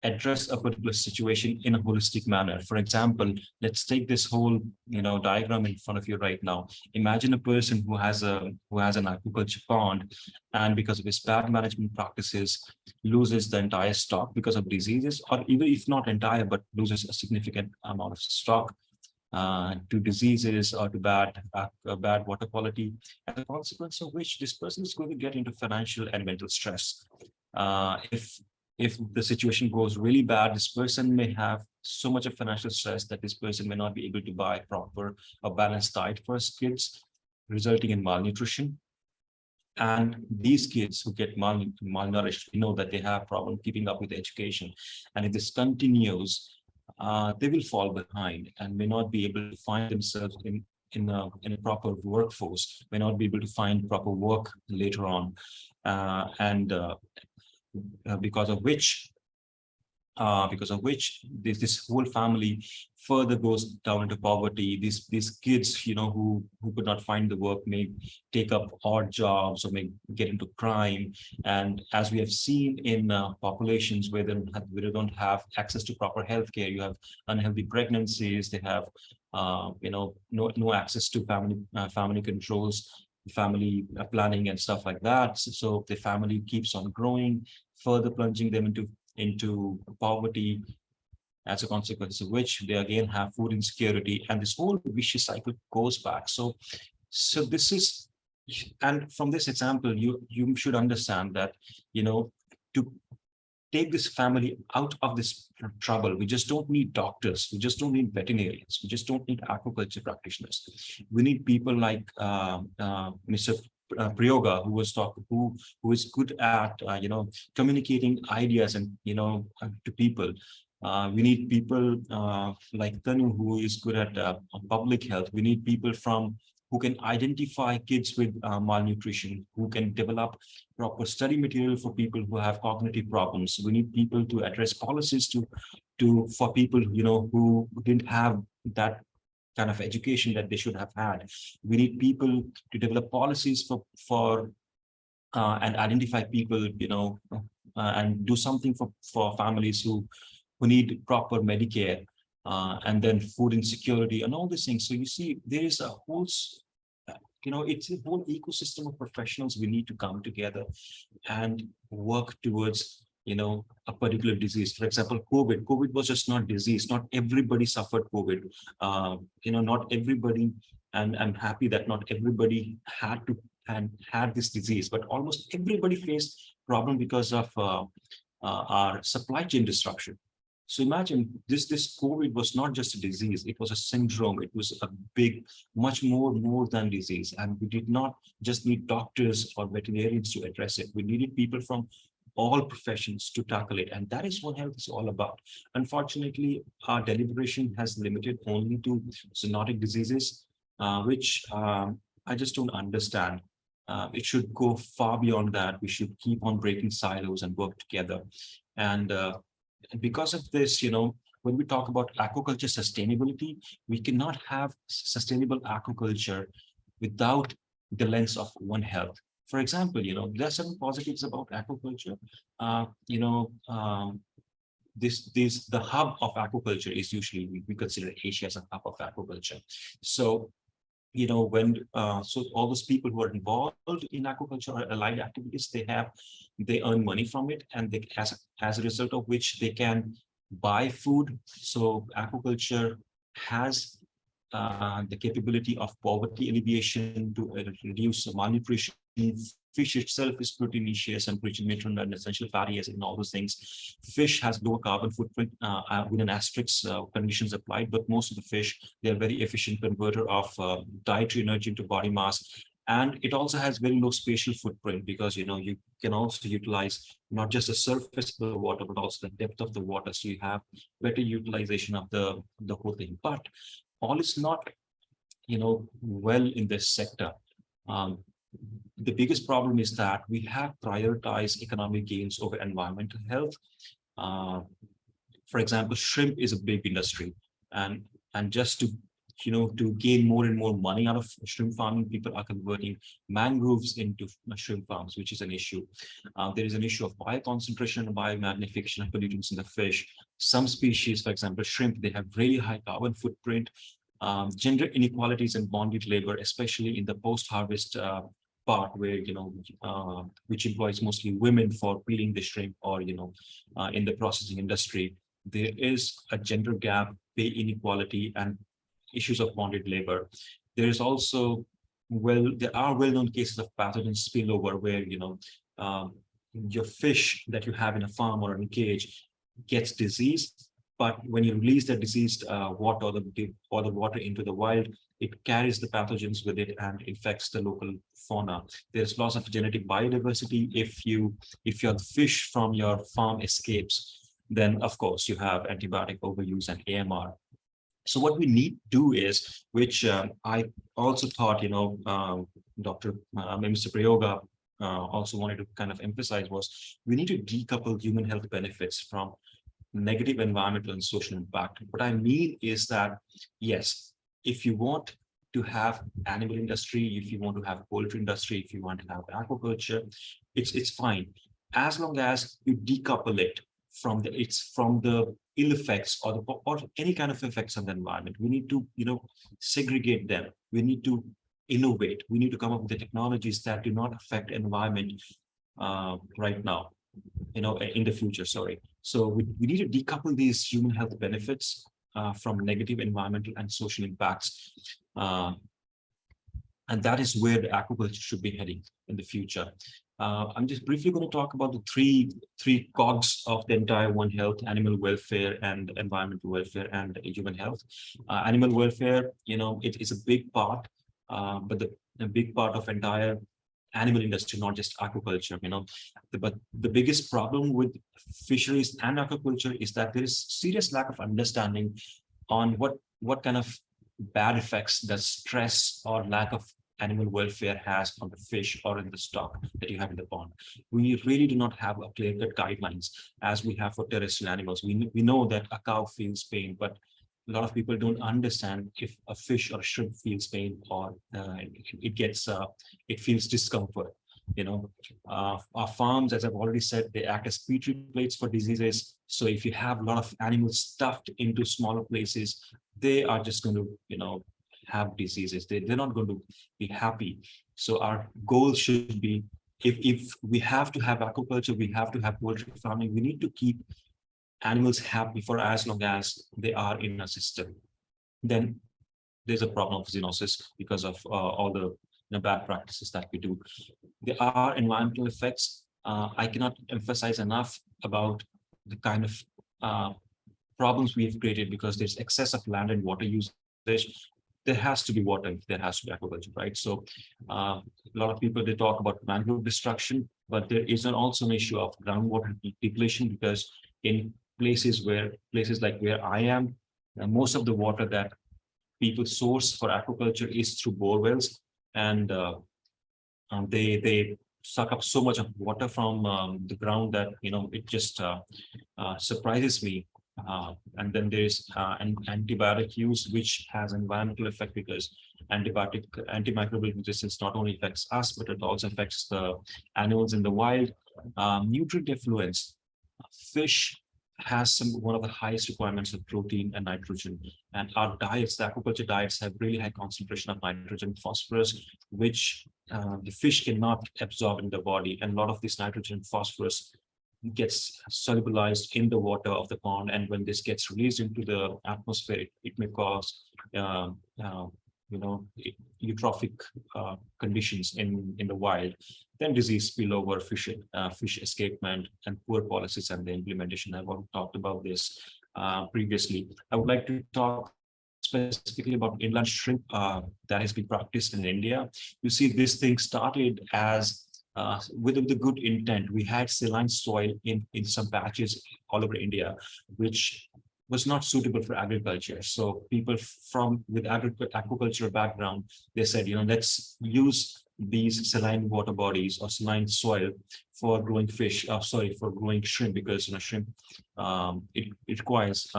address a particular situation in a holistic manner. For example, let's take this whole diagram in front of you right now. Imagine a person who has an aquaculture pond, and because of his bad management practices, loses the entire stock because of diseases, or even if not entire, but loses a significant amount of stock to diseases or to bad water quality, as a consequence of which this person is going to get into financial and mental stress. If the situation goes really bad, this person may have so much of financial stress that this person may not be able to buy proper or balanced diet for his kids, resulting in malnutrition. And these kids who get malnourished, we know that they have problem keeping up with education. And if this continues, they will fall behind and may not be able to find themselves in a proper workforce, may not be able to find proper work later on. Because of which this whole family further goes down into poverty. These kids, who could not find the work, may take up odd jobs or may get into crime. And as we have seen in populations where they don't have access to proper healthcare, you have unhealthy pregnancies. They have no access to family controls, family planning and stuff like that. So the family keeps on growing, further plunging them into poverty, as a consequence of which they again have food insecurity, and this whole vicious cycle goes back. So this is, and from this example, you should understand that, to take this family out of this trouble, we just don't need doctors, we just don't need veterinarians, we just don't need aquaculture practitioners. We need people like Mr. Prayoga, who is good at communicating ideas and to people. We need people like Tanu, who is good at public health. We need people who can identify kids with malnutrition, who can develop proper study material for people who have cognitive problems. We need people to address policies for people who didn't have that kind of education that they should have had. We need people to develop policies for and identify people and do something for families who need proper Medicare, and then food insecurity and all these things. So you see, there is a whole, it's a whole ecosystem of professionals we need to come together and work towards, a particular disease. For example, COVID was just not disease. Not everybody suffered COVID. Not everybody, and I'm happy that not everybody had this disease, but almost everybody faced problem because of our supply chain disruption. So imagine this COVID was not just a disease, it was a syndrome. It was a big, much more than disease. And we did not just need doctors or veterinarians to address it. We needed people from all professions to tackle it. And that is what health is all about. Unfortunately, our deliberation has limited only to zoonotic diseases, which I just don't understand. It should go far beyond that. We should keep on breaking silos and work together. And because of this, when we talk about aquaculture sustainability, we cannot have sustainable aquaculture without the lens of One Health. For example, there are certain positives about aquaculture. The hub of aquaculture is usually, we consider Asia as a hub of aquaculture. So when so all those people who are involved in aquaculture or allied activities, they earn money from it, and they, as a result of which they can buy food. So aquaculture has the capability of poverty alleviation, to reduce malnutrition. Fish itself is proteinaceous and rich in nutrient and essential fatty acids and all those things. Fish has lower carbon footprint with an asterisk, conditions applied, but most of the fish, they're very efficient converter of dietary energy into body mass. And it also has very low spatial footprint, because you can also utilize not just the surface of the water, but also the depth of the water. So you have better utilization of the whole thing. But all is not well in this sector. The biggest problem is that we have prioritized economic gains over environmental health. For example, shrimp is a big industry, and just to gain more and more money out of shrimp farming, people are converting mangroves into shrimp farms, which is an issue. There is an issue of bioconcentration and biomagnification of pollutants in the fish. Some species, for example, shrimp, they have really high carbon footprint. Gender inequalities and bonded labor, especially in the post-harvest part, where which employs mostly women for peeling the shrimp, or in the processing industry, there is a gender gap, pay inequality, and issues of bonded labor. There is also there are well-known cases of pathogen spillover, where your fish that you have in a farm or in a cage gets diseased, but when you release the diseased water or the water into the wild, it carries the pathogens with it and infects the local fauna. There's loss of genetic biodiversity. If your fish from your farm escapes, then of course you have antibiotic overuse and AMR. So what we need to do is, which I also thought, Mr. Prayoga also wanted to kind of emphasize, was we need to decouple human health benefits from negative environmental and social impact. What I mean is that, yes, if you want to have animal industry, if you want to have poultry industry, if you want to have aquaculture, it's fine, as long as you decouple it from the ill effects or any kind of effects on the environment. We need to segregate them. We need to innovate. We need to come up with the technologies that do not affect environment right now, in the future. Sorry. So we need to decouple these human health benefits from negative environmental and social impacts. And that is where the aquaculture should be heading in the future. I'm just briefly going to talk about the three cogs of the entire One Health: animal welfare and environmental welfare and human health. Animal welfare, it is a big part, but the big part of entire animal industry, not just aquaculture. But the biggest problem with fisheries and aquaculture is that there is serious lack of understanding on what kind of bad effects does stress or lack of animal welfare has on the fish or in the stock that you have in the pond. We really do not have a clear-cut guidelines as we have for terrestrial animals. We know that a cow feels pain, but a lot of people don't understand if a fish or a shrimp feels pain, or it feels discomfort. Our farms, as I've already said, they act as petri plates for diseases. So if you have a lot of animals stuffed into smaller places, they are just going to, have diseases. They're not going to be happy. So our goal should be, if we have to have aquaculture, we have to have poultry farming, we need to keep animals happy for as long as they are in a system. Then there's a problem of zoonosis because of all the bad practices that we do. There are environmental effects. I cannot emphasize enough about the kind of problems we have created because there's excess of land and water usage. There has to be water if there has to be aquaculture, right? So a lot of people, they talk about mangrove destruction, but there is also an issue of groundwater depletion, because in places like where I am, most of the water that people source for aquaculture is through bore wells, and they suck up so much of water from the ground that it just surprises me. And then there's an antibiotic use, which has environmental effect, because antimicrobial resistance not only affects us, but it also affects the animals in the wild. Nutrient effluents. Fish has one of the highest requirements of protein and nitrogen, and our diets, the aquaculture diets, have really high concentration of nitrogen and phosphorus, which the fish cannot absorb in the body, and a lot of this nitrogen and phosphorus gets solubilized in the water of the pond, and when this gets released into the atmosphere, it may cause eutrophic conditions in the wild. Then disease spillover, fish escapement, and poor policies and the implementation. I've already talked about this previously. I would like to talk specifically about inland shrimp that has been practiced in India. You see, this thing started as with the good intent. We had saline soil in some patches all over India, which was not suitable for agriculture. So people with agricultural background, they said, let's use these saline water bodies or saline soil for growing for growing shrimp, because shrimp it requires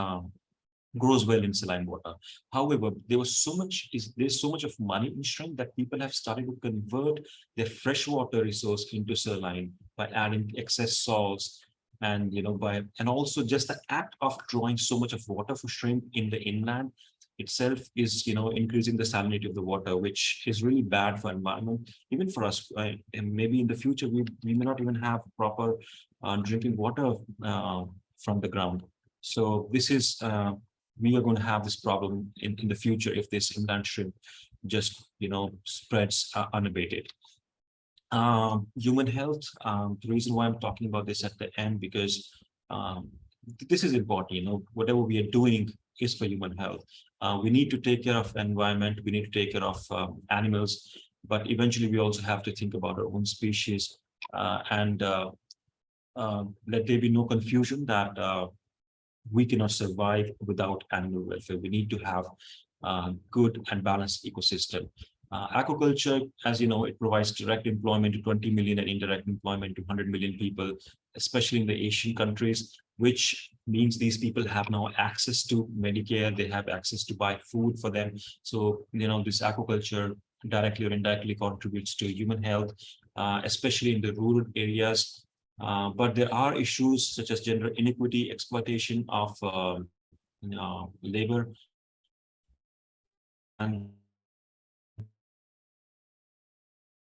grows well in saline water. However, there's so much of money in shrimp that people have started to convert their freshwater resource into saline by adding excess salts, and and also just the act of drawing so much of water for shrimp in the inland itself is increasing the salinity of the water, which is really bad for environment, even for us. And maybe in the future we may not even have proper drinking water from the ground. So this is we are going to have this problem in the future if this inland shrimp just spreads unabated. Human health. The reason why I'm talking about this at the end, because this is important. Whatever we are doing is for human health. We need to take care of environment. We need to take care of animals, but eventually we also have to think about our own species. And let there be no confusion that we cannot survive without animal welfare. We need to have good and balanced ecosystem. Aquaculture, as you know, it provides direct employment to 20 million and indirect employment to 100 million people, especially in the Asian countries, which means these people have now access to Medicare, they have access to buy food for them. So, this aquaculture directly or indirectly contributes to human health, especially in the rural areas. But there are issues such as gender inequity, exploitation of labor, and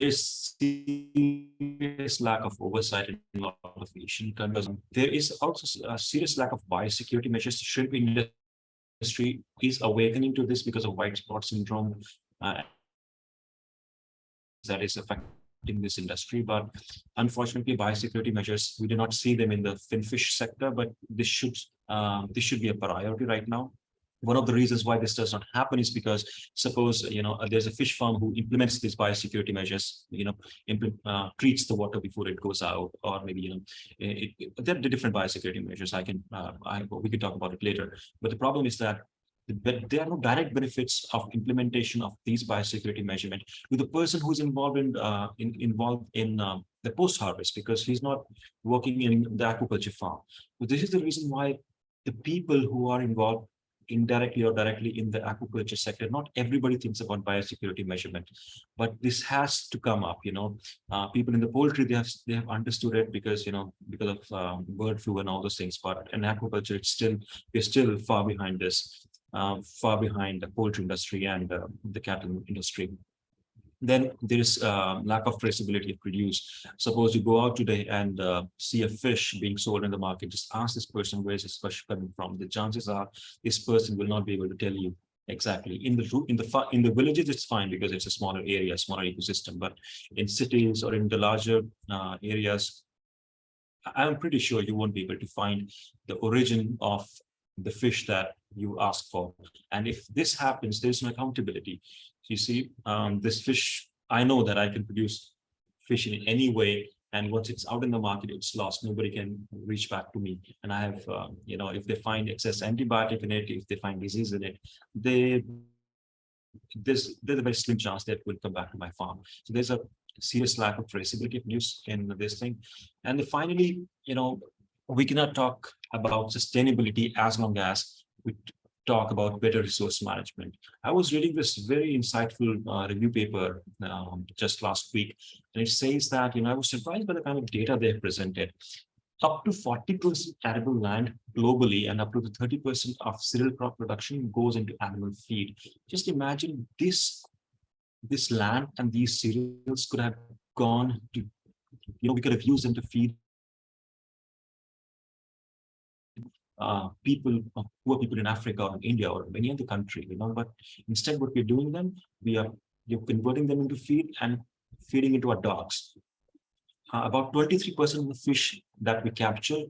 there's serious lack of oversight in a lot of Asian countries. There is also a serious lack of biosecurity measures. The shrimp industry is awakening to this because of white spot syndrome that is affecting this industry. But unfortunately, biosecurity measures, we do not see them in the finfish sector, but this should be a priority right now. One of the reasons why this does not happen is because, suppose there's a fish farm who implements these biosecurity measures, treats the water before it goes out, or maybe there are different biosecurity measures. We can talk about it later. But the problem is that there are no direct benefits of implementation of these biosecurity measurement to the person who's involved in the post-harvest, because he's not working in the aquaculture farm. But this is the reason why the people who are involved indirectly or directly in the aquaculture sector. Not everybody thinks about biosecurity measurement, but this has to come up. People in the poultry, they have understood it because because of bird flu and all those things. But in aquaculture, we're still far behind this, far behind the poultry industry and the cattle industry. Then there is lack of traceability of produce. Suppose you go out today and see a fish being sold in the market, just ask this person, where is this fish coming from? The chances are this person will not be able to tell you exactly. In the villages, it's fine because it's a smaller area, smaller ecosystem. But in cities or in the larger areas, I'm pretty sure you won't be able to find the origin of the fish that you ask for. And if this happens, there's no accountability. You see, this fish, I know that I can produce fish in any way, and once it's out in the market, it's lost. Nobody can reach back to me. And I have, if they find excess antibiotic in it, if they find disease in it, there's a very slim chance that will come back to my farm. So there's a serious lack of traceability of news in this thing. And then finally, we cannot talk about sustainability as long as we talk about better resource management. I was reading this very insightful review paper just last week, and it says that, I was surprised by the kind of data they presented. Up to 40% arable land globally and up to 30% of cereal crop production goes into animal feed. Just imagine this land and these cereals could have gone to, we could have used them to feed poor people in Africa or in India or any other country, but instead what we're doing them, you're converting them into feed and feeding into our dogs. About 23% of the fish that we capture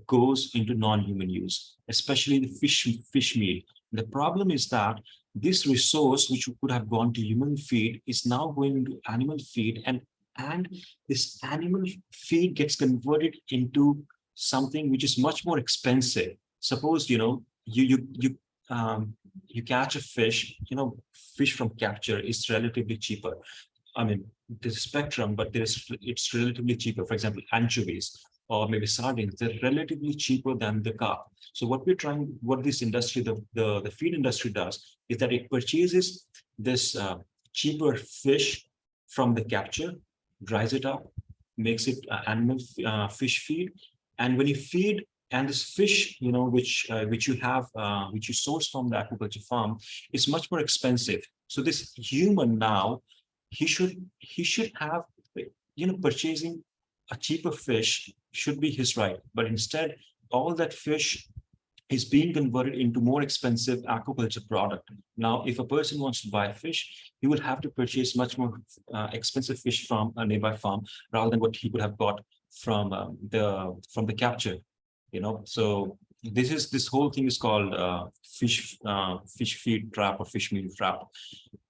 goes into non-human use, especially the fish meal. The problem is that this resource, which could have gone to human feed, is now going into animal feed, and this animal feed gets converted into something which is much more expensive. Suppose you catch a fish. Fish from capture is relatively cheaper. I mean, there's a spectrum, but it's relatively cheaper. For example, anchovies or maybe sardines, they're relatively cheaper than the carp. So what this industry, the feed industry does is that it purchases this cheaper fish from the capture, dries it up, makes it animal fish feed. And when you feed, and this fish, which you source from the aquaculture farm, is much more expensive. So this human now, he should have, purchasing a cheaper fish should be his right. But instead, all that fish is being converted into more expensive aquaculture product. Now, if a person wants to buy fish, he will have to purchase much more expensive fish from a nearby farm rather than what he would have got from the capture. So this whole thing is called fish feed trap or fish meal trap,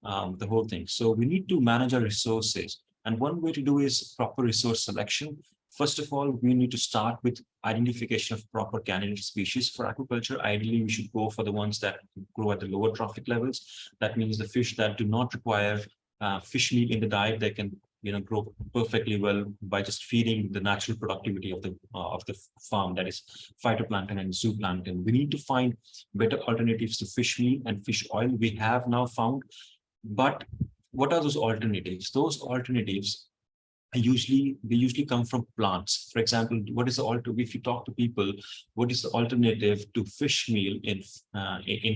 the whole thing. So we need to manage our resources, and one way to do is proper resource selection. First of all, we need to start with identification of proper candidate species for aquaculture. Ideally, we should go for the ones that grow at the lower trophic levels. That means the fish that do not require fish meal in the diet. They can grow perfectly well by just feeding the natural productivity of the farm, that is phytoplankton and zooplankton. We need to find better alternatives to fish meal and fish oil. We have now found, but what are those alternatives? Those alternatives usually come from plants. For example, what is the alternative? If you talk to people, what is the alternative to fish meal in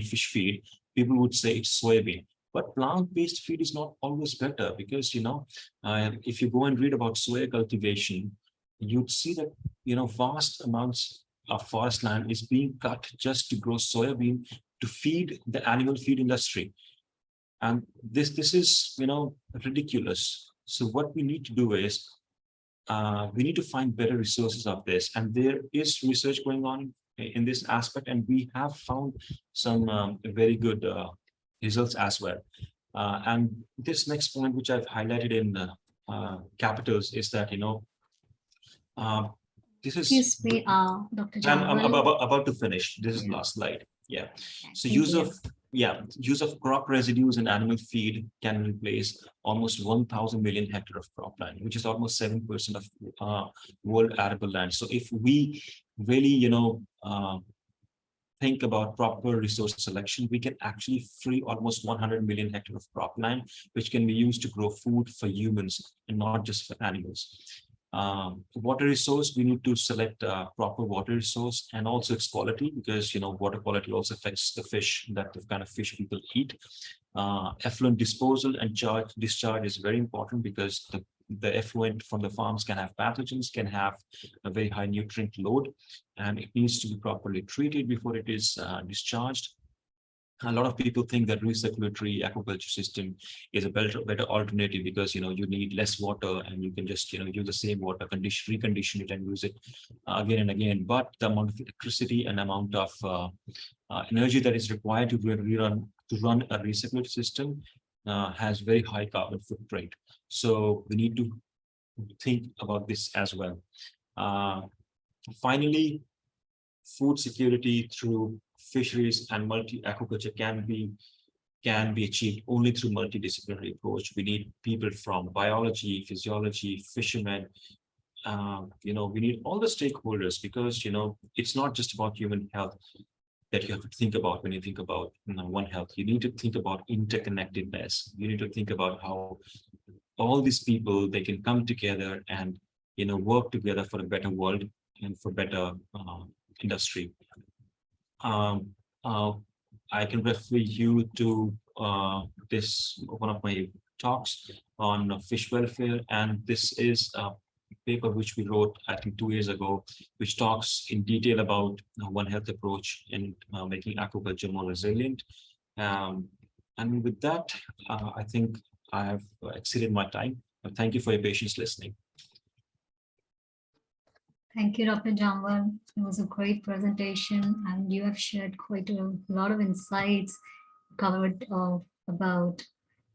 fish feed? People would say it's soybean. But plant-based feed is not always better because, if you go and read about soya cultivation, you'd see that, vast amounts of forest land is being cut just to grow soybean to feed the animal feed industry. And this is, ridiculous. So what we need to do is, we need to find better resources of this. And there is research going on in this aspect, and we have found some very good results as well. And this next point, which I've highlighted in capitals, is that, this is... Excuse me, Dr. John. I'm about to finish. This is the last slide. Yeah. So use of crop residues in animal feed can replace almost 1,000 million hectares of cropland, which is almost 7% of world arable land. So if we really, think about proper resource selection, we can actually free almost 100 million hectares of cropland, which can be used to grow food for humans and not just for animals. Water resource, we need to select proper water resource and also its quality, because water quality also affects the fish, that the kind of fish people eat. Effluent disposal and discharge is very important, because the effluent from the farms can have pathogens, can have a very high nutrient load, and it needs to be properly treated before it is discharged. A lot of people think that recirculatory aquaculture system is a better alternative, because you need less water and you can just use the same water, recondition it and use it again and again. But the amount of electricity and amount of energy that is required to run a recirculatory system has very high carbon footprint. So we need to think about this as well. Finally, food security through fisheries and multi-aquaculture can be achieved only through multidisciplinary approach. We need people from biology, physiology, fishermen. We need all the stakeholders, because it's not just about human health that you have to think about when you think about One Health. You need to think about interconnectedness. You need to think about how all these people, they can come together and work together for a better world and for better industry. I can refer you to this one of my talks on fish welfare, and this is a paper which we wrote, I think 2 years ago, which talks in detail about One Health approach in making aquaculture more resilient. And with that, I think I have exceeded my time. Thank you for your patience listening. Thank you, Dr. Jamwal. It was a great presentation, and you have shared quite a lot of insights, covered about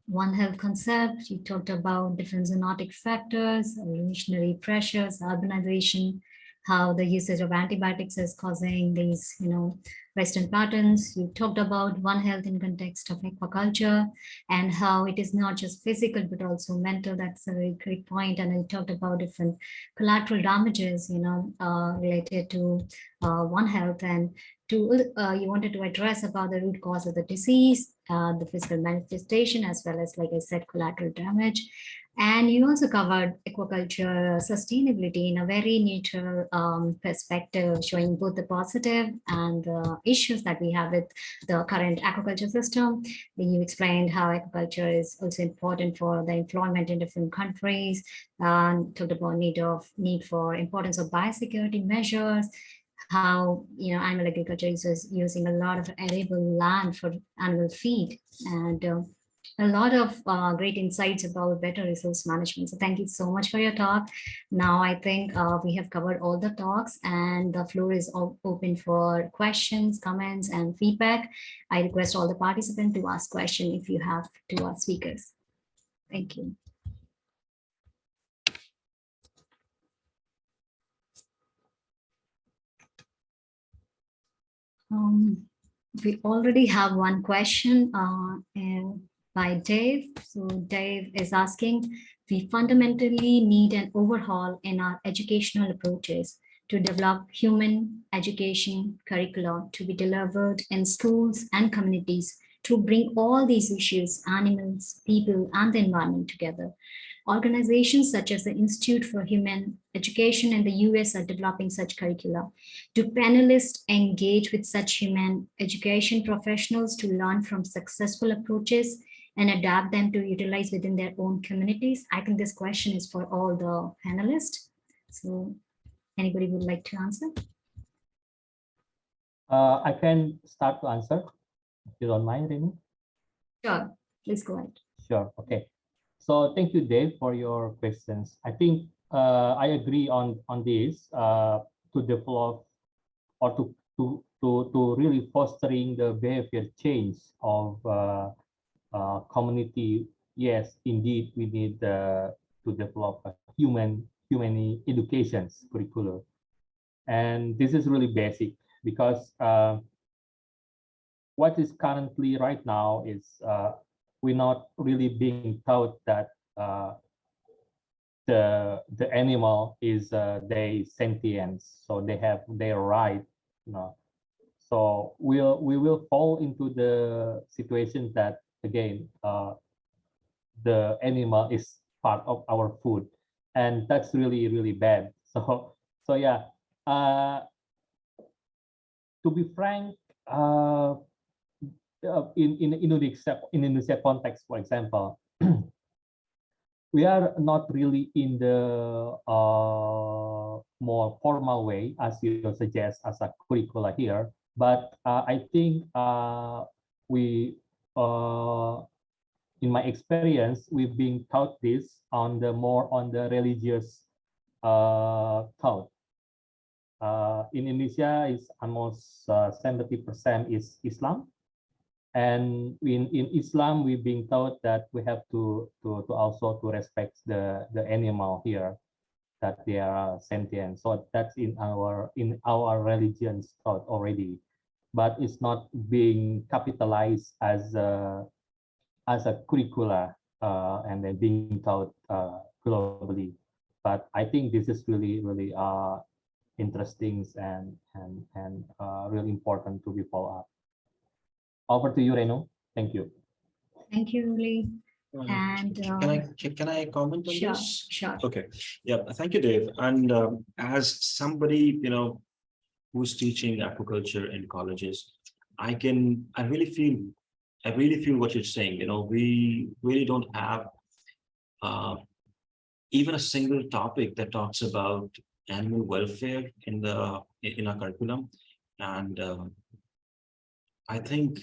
One Health concept. You talked about different zoonotic factors, evolutionary pressures, urbanization, how the usage of antibiotics is causing these, Western patterns. You talked about One Health in context of aquaculture and how it is not just physical, but also mental. That's a very great point. And you talked about different collateral damages, related to One Health, and you wanted to address about the root cause of the disease, the physical manifestation, as well as, like I said, collateral damage. And you also covered aquaculture sustainability in a very neutral perspective, showing both the positive and the issues that we have with the current aquaculture system. You explained how aquaculture is also important for the employment in different countries, and talked about need for importance of biosecurity measures, how animal agriculture is using a lot of arable land for animal feed, and a lot of great insights about better resource management. So thank you so much for your talk. Now I think we have covered all the talks, and the floor is open for questions, comments, and feedback. I request all the participants to ask questions if you have to our speakers. Thank you. We already have one question by Dave. So Dave is asking, we fundamentally need an overhaul in our educational approaches to develop human education curricula to be delivered in schools and communities to bring all these issues, animals, people, and the environment together. Organizations such as the Institute for Human Education in the US are developing such curricula. Do panelists engage with such human education professionals to learn from successful approaches and adapt them to utilize within their own communities? I think this question is for all the panelists. So anybody would like to answer? I can start to answer, if you don't mind, Remy. Sure, please go ahead. Sure, okay. So thank you, Dave, for your questions. I think I agree on this to develop or to really fostering the behavior change of community. Yes, indeed, we need to develop a human education curriculum, and this is really basic, because what is currently right now is we're not really being taught that the animal is they sentience, so they have their right, So we will fall into the situation that again the animal is part of our food, and that's really bad. So yeah, to be frank, in Indonesia context, for example, we are not really in the more formal way, as you suggest, as a curricula here. But I think we, in my experience, we've been taught this on the more on the religious thought. In Indonesia, is almost 70% is Islam. And in Islam, we've been taught that we have to also to respect the animal here, that they are sentient. So that's in our religion's thought already, but it's not being capitalized as a curricula and then being taught globally. But I think this is really interesting and really important to be followed up. Over to you, Reno. Thank you. Thank you, Ruli. And Can I comment on sure, this? sure. Okay. Yeah. Thank you, Dave. And as somebody, who's teaching aquaculture in colleges, I really feel what you're saying. We really don't have even a single topic that talks about animal welfare in our curriculum. And I think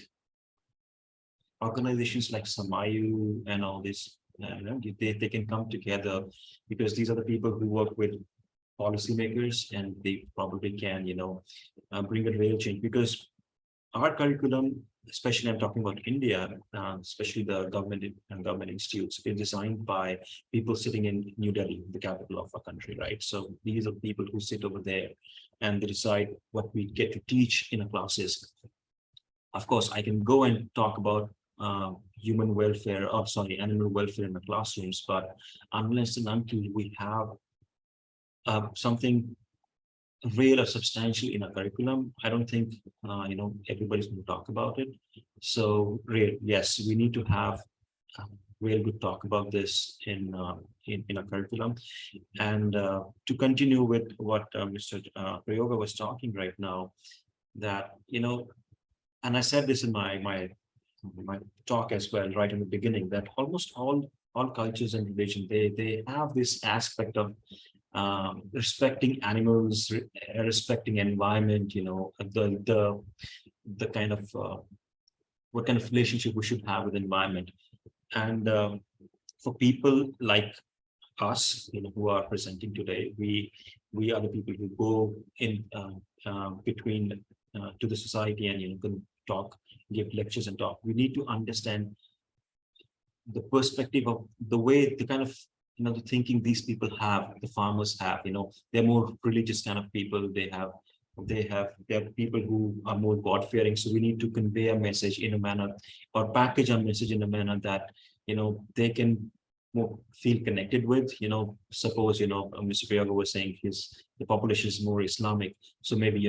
organizations like Samayu and all this, they can come together, because these are the people who work with policymakers, and they probably can, bring a real change. Because our curriculum, especially I'm talking about India, especially the government and government institutes, is designed by people sitting in New Delhi, the capital of our country, right? So these are people who sit over there and they decide what we get to teach in our classes. Of course, I can go and talk about animal welfare in the classrooms, but unless and until we have something real or substantial in our curriculum, I don't think everybody's going to talk about it. So yes, we need to have real good talk about this in our curriculum. And to continue with what Mr. Prayoga was talking right now, that and I said this in my talk as well, right in the beginning, that almost all cultures and religion, they have this aspect of respecting animals, respecting environment, the kind of what kind of relationship we should have with environment. And for people like us, who are presenting today, we are the people who go in between to the society and can talk, give lectures and talk. We need to understand the perspective of the way, the kind of the thinking these people have, the farmers have. They're more religious kind of people. They're people who are more God-fearing. So we need to convey a message in a manner, or package a message in a manner that they can more feel connected with. Suppose Mr. Prayoga was saying the population is more Islamic, so maybe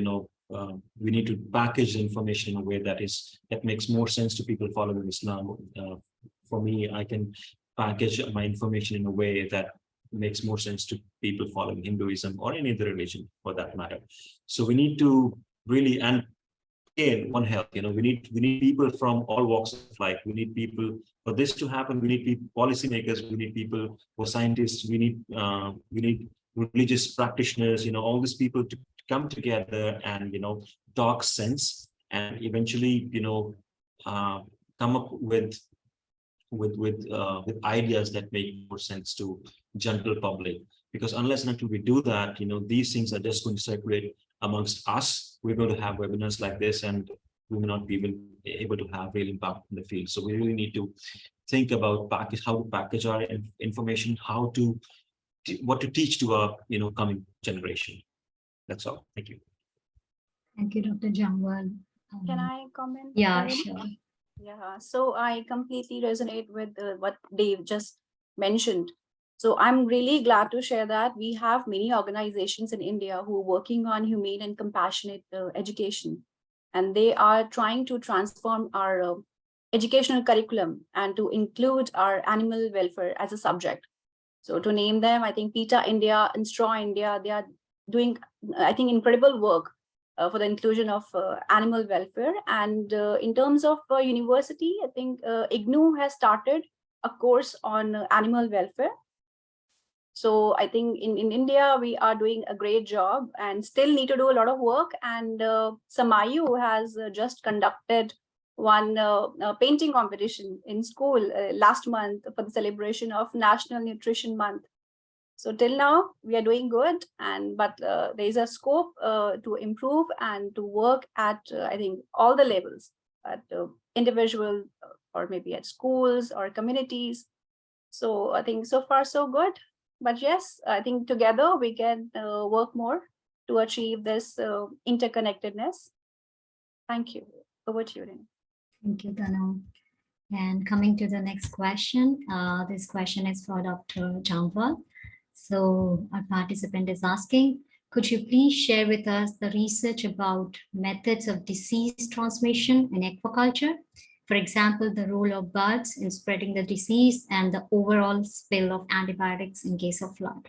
we need to package the information in a way that makes more sense to people following Islam. For me, I can package my information in a way that makes more sense to people following Hinduism or any other religion for that matter. So we need to really, and again, One Health, we need people from all walks of life. We need people for this to happen. We need people, policymakers. We need people who are scientists. We need religious practitioners. All these people to come together and talk sense, and eventually come up with ideas that make more sense to general public. Because unless and until we do that, these things are just going to circulate amongst us. We're going to have webinars like this, and we may not be able to have real impact in the field. So we really need to think about how to package our information, what to teach to our coming generation. That's all. Thank you. Thank you, Dr. Jangwal. Can I comment? Yeah, Ruli? sure. Yeah, so I completely resonate with what Dave just mentioned. So I'm really glad to share that we have many organizations in India who are working on humane and compassionate education. and they are trying to transform our educational curriculum and to include our animal welfare as a subject. So to name them, I think PETA India and Straw India, they are doing, I think, incredible work for the inclusion of animal welfare. And in terms of university, I think IGNU has started a course on animal welfare. So I think in India, we are doing a great job and still need to do a lot of work. And Samayu has just conducted one painting competition in school last month for the celebration of National Nutrition Month. So till now, we are doing good, but there is a scope to improve and to work at, I think, all the levels, at individual or maybe at schools or communities. So I think so far so good. But yes, I think together we can work more to achieve this interconnectedness. Thank you. Over to you, Rin. Thank you, Tanu. And coming to the next question, this question is for Dr. Jambal. So our participant is asking, could you please share with us the research about methods of disease transmission in aquaculture? For example, the role of birds in spreading the disease and the overall spill of antibiotics in case of flood.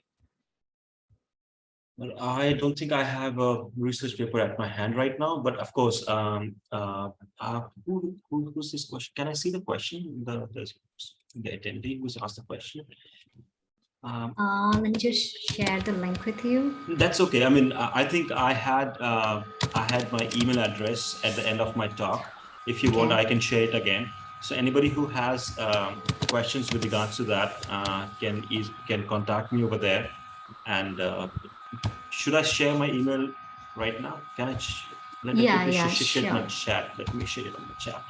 Well, I don't think I have a research paper at my hand right now, but of course, who's this question? Can I see the question? The attendee who's asked the question. Let me just share the link with you. That's okay. I mean, I think I had my email address at the end of my talk. If you want, I can share it again. So anybody who has questions with regards to that can contact me over there. And should I share my email right now? Can I? Let me share my chat. Let me share it on the chat.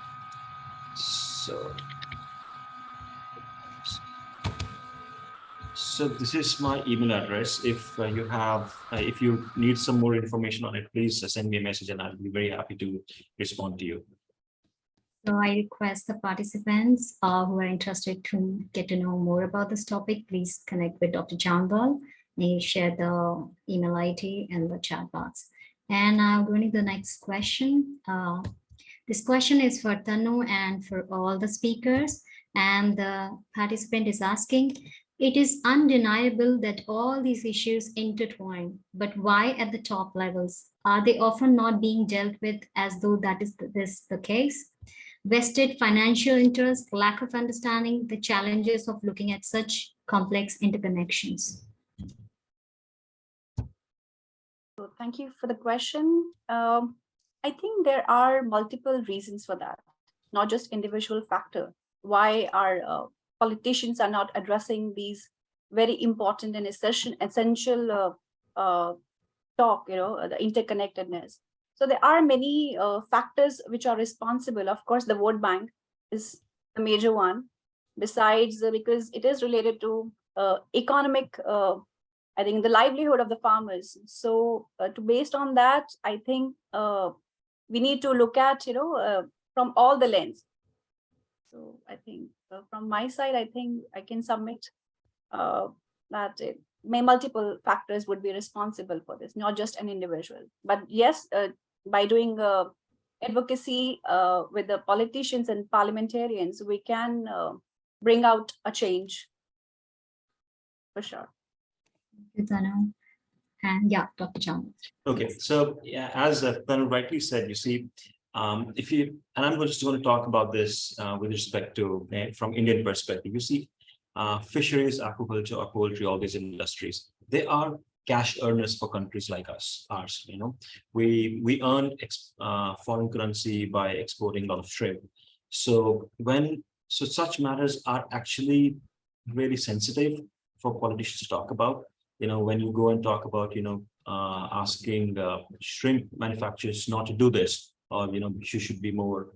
So this is my email address. If if you need some more information on it, please send me a message and I'll be very happy to respond to you. So I request the participants who are interested to get to know more about this topic, please connect with Dr. Jambal. He share the email ID and the chat box. And I'm going to the next question. This question is for Tanu and for all the speakers. And the participant is asking, it is undeniable that all these issues intertwine, but why at the top levels? Are they often not being dealt with as though that is the case? Vested financial interest, lack of understanding, the challenges of looking at such complex interconnections. So thank you for the question. I think there are multiple reasons for that, not just individual factor. Why our politicians are not addressing these very important and essential talk, the interconnectedness. So there are many factors which are responsible. Of course, the vote bank is the major one. Besides, because it is related to economic, I think, the livelihood of the farmers. So based on that, I think we need to look at, from all the lens. So I think from my side, I think I can submit that multiple factors would be responsible for this, not just an individual. But yes, by doing advocacy with the politicians and parliamentarians, we can bring out a change for sure. And yeah, Dr. John. Okay, so yeah, as Tanu rightly said, you see, and I'm just going to talk about this with respect to from Indian perspective. You see, fisheries, aquaculture, or poultry, all these industries, they are cash earners for countries like ours. We earn foreign currency by exporting a lot of shrimp. So such matters are actually really sensitive for politicians to talk about. When you go and talk about, asking shrimp manufacturers not to do this, or you should be more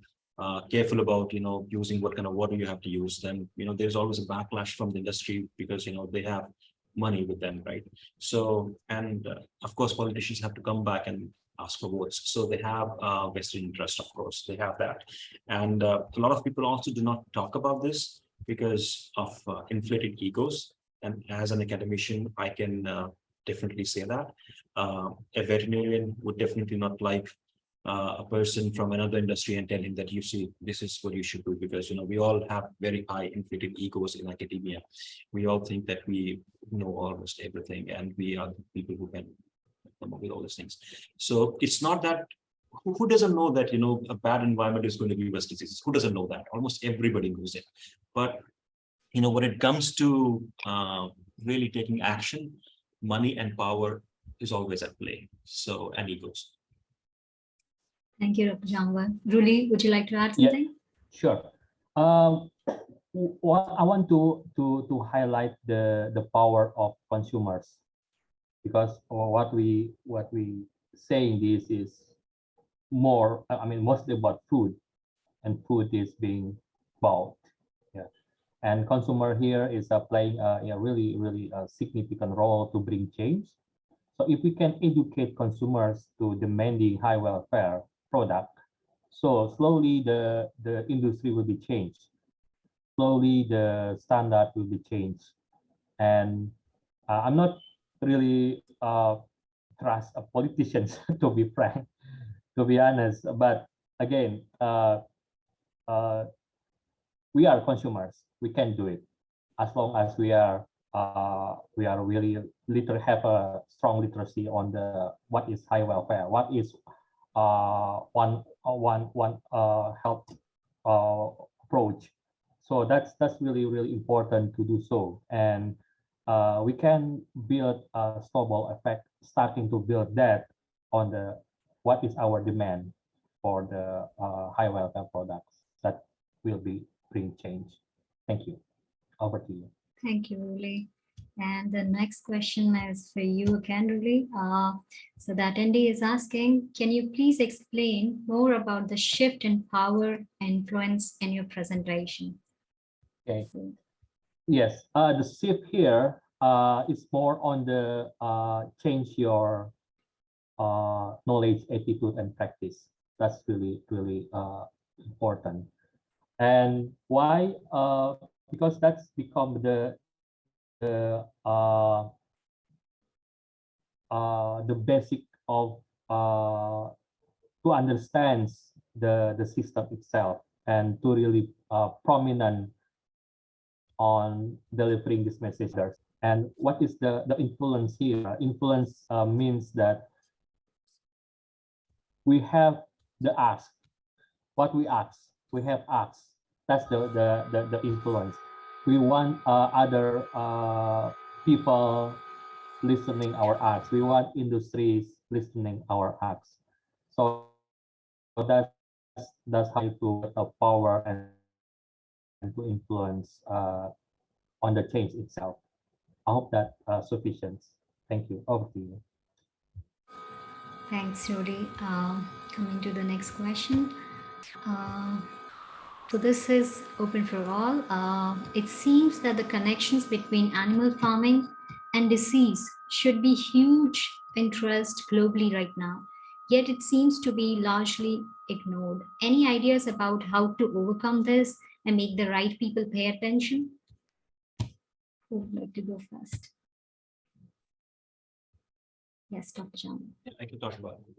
careful about using what kind of water you have to use, then there's always a backlash from the industry because they have money with them, right? So of course politicians have to come back and ask for votes, so they have vested interest. Of course they have that, and a lot of people also do not talk about this because of inflated egos. And as an academician, I can definitely say that a veterinarian would definitely not like a person from another industry and tell him that you see, this is what you should do, because we all have very high inflated egos in academia. We all think that we know almost everything, and we are the people who can come up with all these things. So it's not that who doesn't know that a bad environment is going to give us diseases? Who doesn't know that? Almost everybody knows it. But when it comes to really taking action, money and power is always at play. So, and egos. Thank you, Dr. Jangwar. Ruli, would you like to add Yeah. something? Sure. I want to highlight the power of consumers, because what we saying this is more, mostly about food, and food is being bought. Yeah, and consumer here is playing a really significant role to bring change. So if we can educate consumers to demanding high welfare product, so slowly the industry will be changed. Slowly the standard will be changed. And I'm not really trust politicians to be frank, to be honest. But again, we are consumers. We can do it as long as we are really have a strong literacy on the what is high welfare, what is one health approach. So that's really important to do so, and we can build a snowball effect, starting to build that on the what is our demand for the high welfare products that will be bring change. Thank you. Over to you. Thank you, Ruli. And the next question is for you again, Ruli. So the attendee is asking, can you please explain more about the shift in power and influence in your presentation? Okay. Yes, the shift here is more on the change your knowledge, attitude, and practice. That's really important. And why? Because that's become the basic of to understand the system itself, and to really prominent on delivering this message. And what is the influence here? Influence means that we have the ask. What we ask, we have asked. That's the influence. We want other people listening our acts. We want industries listening our acts. So that's how you put a power and to influence on the change itself. I hope that sufficient. Thank you. Over to you. Thanks, Ruli. Coming to the next question. So this is open for all. It seems that the connections between animal farming and disease should be huge interest globally right now, yet it seems to be largely ignored. Any ideas about how to overcome this and make the right people pay attention? Who would like to go first? Yes, Dr. John. I can talk about it.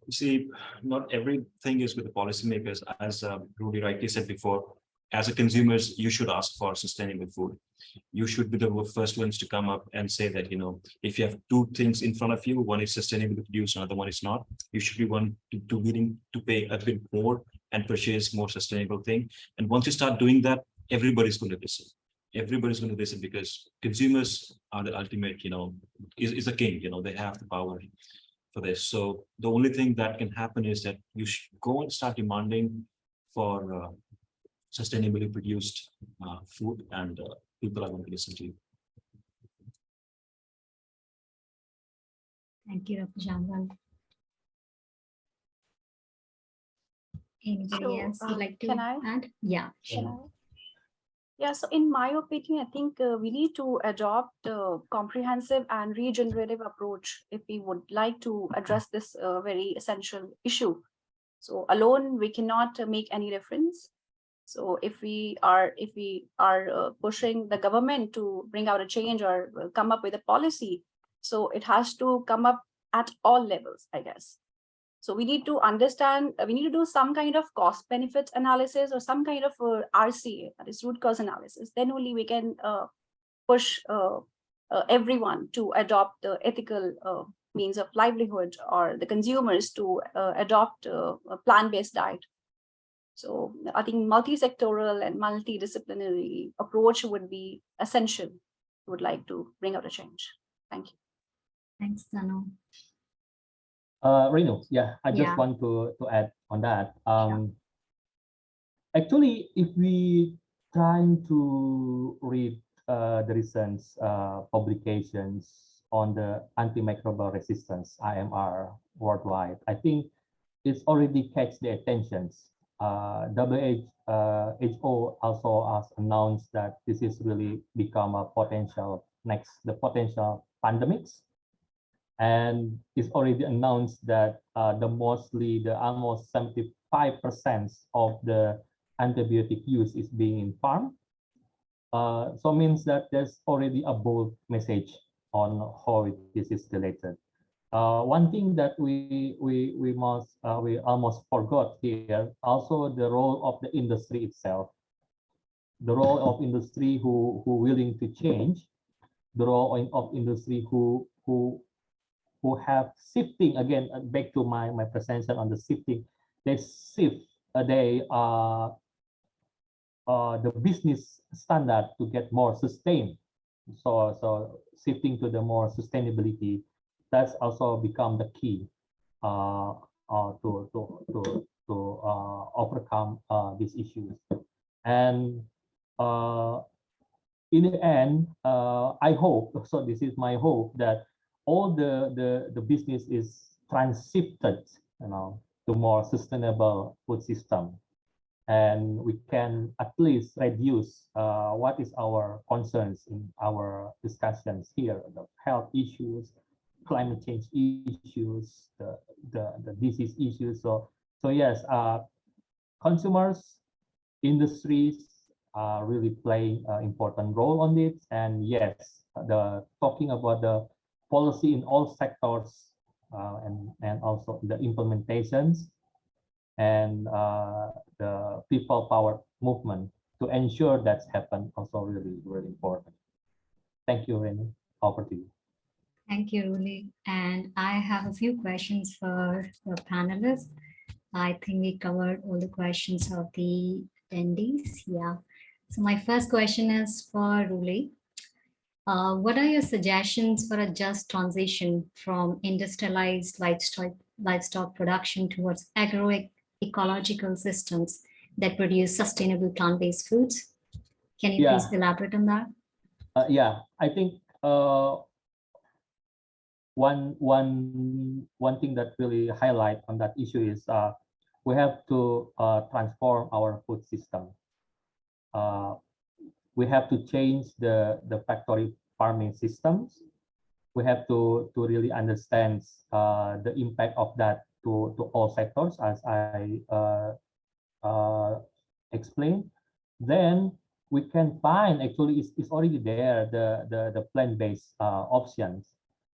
You see, not everything is with the policymakers. As Ruli rightly said before, as a consumers, you should ask for sustainable food. You should be the first ones to come up and say that, if you have two things in front of you, one is sustainably produced, another one is not, you should be one to willing to pay a bit more and purchase more sustainable thing. And once you start doing that, everybody's going to listen. Everybody's going to listen, because consumers are the ultimate, is the king, they have the power for this. So the only thing that can happen is that you should go and start demanding for sustainably produced food, and people are going to listen to you. Thank you, Dr. Jamwal. Anybody So, else would like to can I? add? Yeah, Can sure. I? Yeah, so in my opinion, I think we need to adopt a comprehensive and regenerative approach if we would like to address this very essential issue. So alone, we cannot make any difference. So if we are pushing the government to bring out a change or come up with a policy, so it has to come up at all levels, I guess. So we need to understand, we need to do some kind of cost benefit analysis or some kind of RCA, that is root cause analysis. Then only we can push everyone to adopt the ethical means of livelihood, or the consumers to adopt a plant-based diet. So I think multi-sectoral and multidisciplinary approach would be essential. Would like to bring out a change. Thank you. Thanks, Tanu. Renu, yeah, I just Yeah. want to add on that. Sure. Actually, if we trying to read the recent publications on the antimicrobial resistance (IMR) worldwide, I think it's already catch the attentions. WHO also has announced that this is really become a potential potential pandemics. And it's already announced that almost 75% of the antibiotic use is being in farm. So means that there's already a bold message on how this is related. One thing that we almost forgot here, also the role of the industry itself, the role of industry who willing to change, the role of industry who have shifting again, back to my presentation on the shifting. They shift the business standard to get more sustained. So shifting to the more sustainability, that's also become the key to overcome these issues. And in the end, I hope, so this is my hope, that all the business is transited, to more sustainable food system, and we can at least reduce what is our concerns in our discussions here: the health issues, climate change issues, the disease issues. So yes, consumers, industries are really playing an important role on it. And yes, talking about the policy in all sectors, and also the implementations, and the people power movement to ensure that's happened, also really, really important. Thank you, Renu. Over to you. Thank you, Ruli. And I have a few questions for the panelists. I think we covered all the questions of the attendees. Yeah. So my first question is for Ruli. What are your suggestions for a just transition from industrialized livestock production towards ecological systems that produce sustainable plant-based foods? Can you please elaborate on that? Yeah, I think one thing that really highlight on that issue is we have to transform our food system. We have to change the factory farming systems. We have to really understand the impact of that to all sectors, as I explained. Then we can find, actually it's already there, the plant-based options.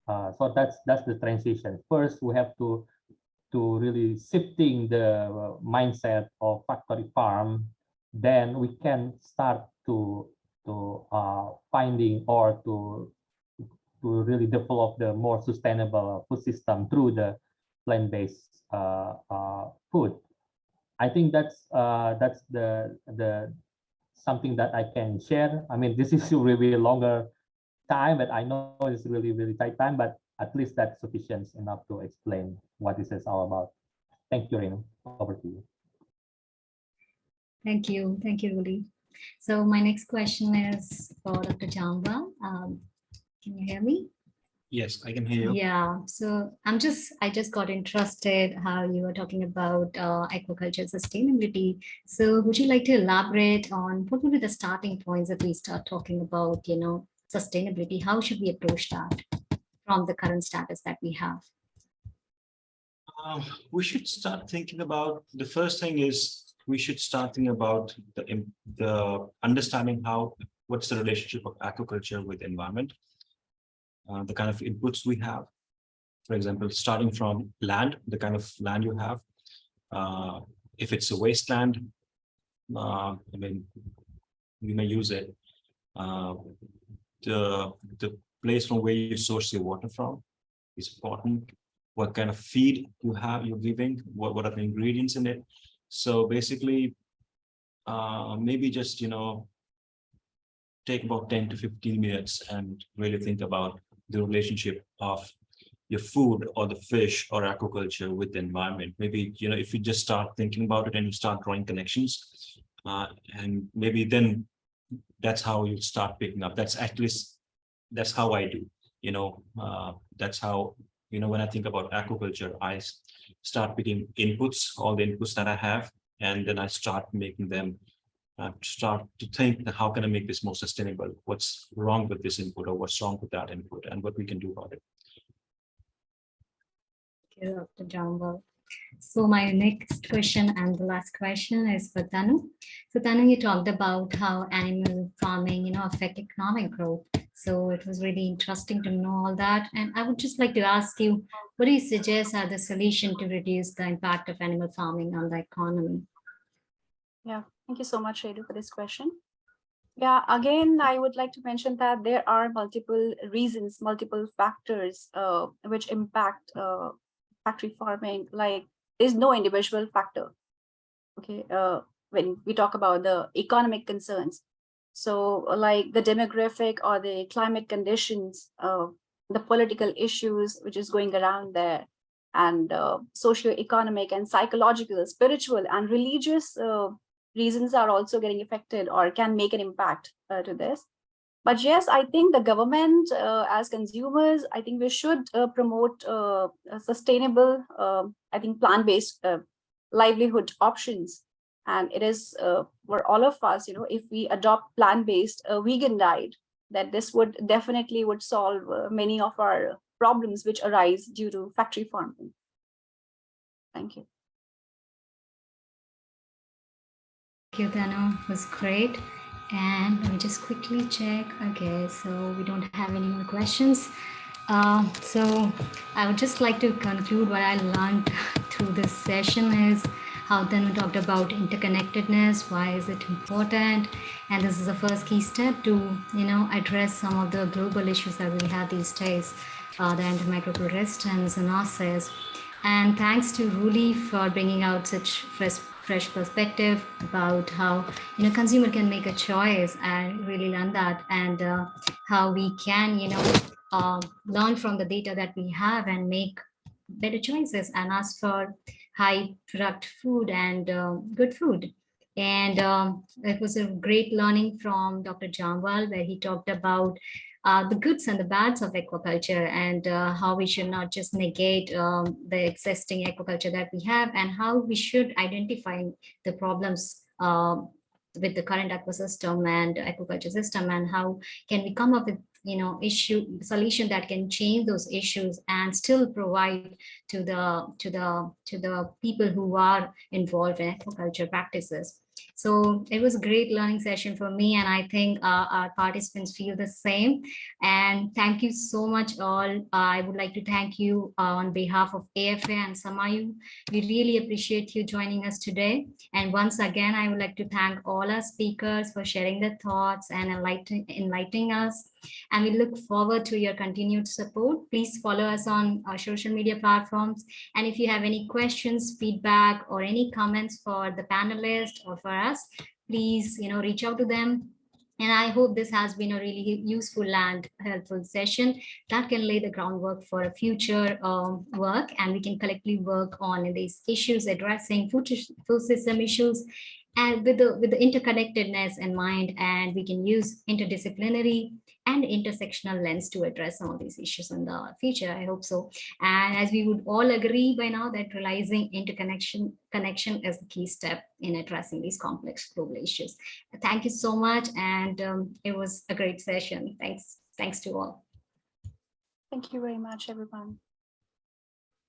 So that's the transition. First, we have to really shifting the mindset of factory farm. Then we can start to finding or to really develop the more sustainable food system through the plant-based food. I think that's the something that I can share. I mean, this is really a longer time, but I know it's really, really tight time, but at least that's sufficient enough to explain what this is all about. Thank you, Renu. Over to you. Thank you, Ruli. So my next question is for Dr. Jamba. Can you hear me? Yes, I can hear you. Yeah, so I just got interested how you were talking about aquaculture sustainability. So would you like to elaborate on what would be the starting points if we start talking about, sustainability? How should we approach that from the current status that we have? We should start thinking about, the first thing is we should start thinking about the understanding what's the relationship of aquaculture with environment, the kind of inputs we have. For example, starting from land, the kind of land you have. If it's a wasteland, I mean, we may use it. The place from where you source your water from is important. What kind of feed you're giving, what are the ingredients in it. So basically, maybe just, take about 10 to 15 minutes and really think about the relationship of your food or the fish or aquaculture with the environment. Maybe, if you just start thinking about it and you start drawing connections, and maybe then that's how you start picking up. That's how I do, that's how, when I think about aquaculture, I start picking all the inputs that I have, and then I start making them start to think that how can I make this more sustainable? What's wrong with this input, or what's wrong with that input, and what we can do about it. Thank you, Dr. Jambal. So my next question and the last question is for Tanu. So Tanu, you talked about how animal farming, affect economic growth. So it was really interesting to know all that. And I would just like to ask you, what do you suggest are the solution to reduce the impact of animal farming on the economy? Yeah, thank you so much, Redu, for this question. Yeah, again, I would like to mention that there are multiple reasons, multiple factors which impact factory farming. Like, there's no individual factor. Okay, when we talk about the economic concerns, so like the demographic or the climate conditions, the political issues which is going around there, and socio-economic and psychological, spiritual and religious reasons are also getting affected or can make an impact to this. But yes, I think the government, as consumers, I think we should promote sustainable, I think plant-based livelihood options. And it is for all of us, if we adopt plant-based vegan diet, that this would definitely solve many of our problems which arise due to factory farming. Thank you. Thank you, Tanu. It was great. And let me just quickly check. Okay, so we don't have any more questions. So I would just like to conclude what I learned through this session is how Tanu talked about interconnectedness, why is it important? And this is the first key step to, address some of the global issues that we have these days, the antimicrobial resistance and assays. And thanks to Ruli for bringing out such fresh perspective about how consumer can make a choice. And really learn that, and how we can learn from the data that we have and make better choices and ask for high product food and good food. And it was a great learning from Dr. Jambal, where he talked about the goods and the bads of aquaculture, and how we should not just negate the existing aquaculture that we have, and how we should identify the problems with the current ecosystem and aquaculture system, and how can we come up with solution that can change those issues and still provide to the people who are involved in aquaculture practices. So it was a great learning session for me, and I think our participants feel the same. And thank you so much all. I would like to thank you on behalf of AFA and Samayu. We really appreciate you joining us today. And once again, I would like to thank all our speakers for sharing their thoughts and enlightening us. And we look forward to your continued support. Please follow us on our social media platforms. And if you have any questions, feedback, or any comments for the panelists or for us, please, reach out to them. And I hope this has been a really useful and helpful session that can lay the groundwork for a future work, and we can collectively work on these issues, addressing food system issues, and with the interconnectedness in mind, and we can use interdisciplinary and intersectional lens to address some of these issues in the future. I hope so. And as we would all agree by now that realizing connection is the key step in addressing these complex global issues. Thank you so much. And it was a great session. Thanks to all. Thank you very much, everyone.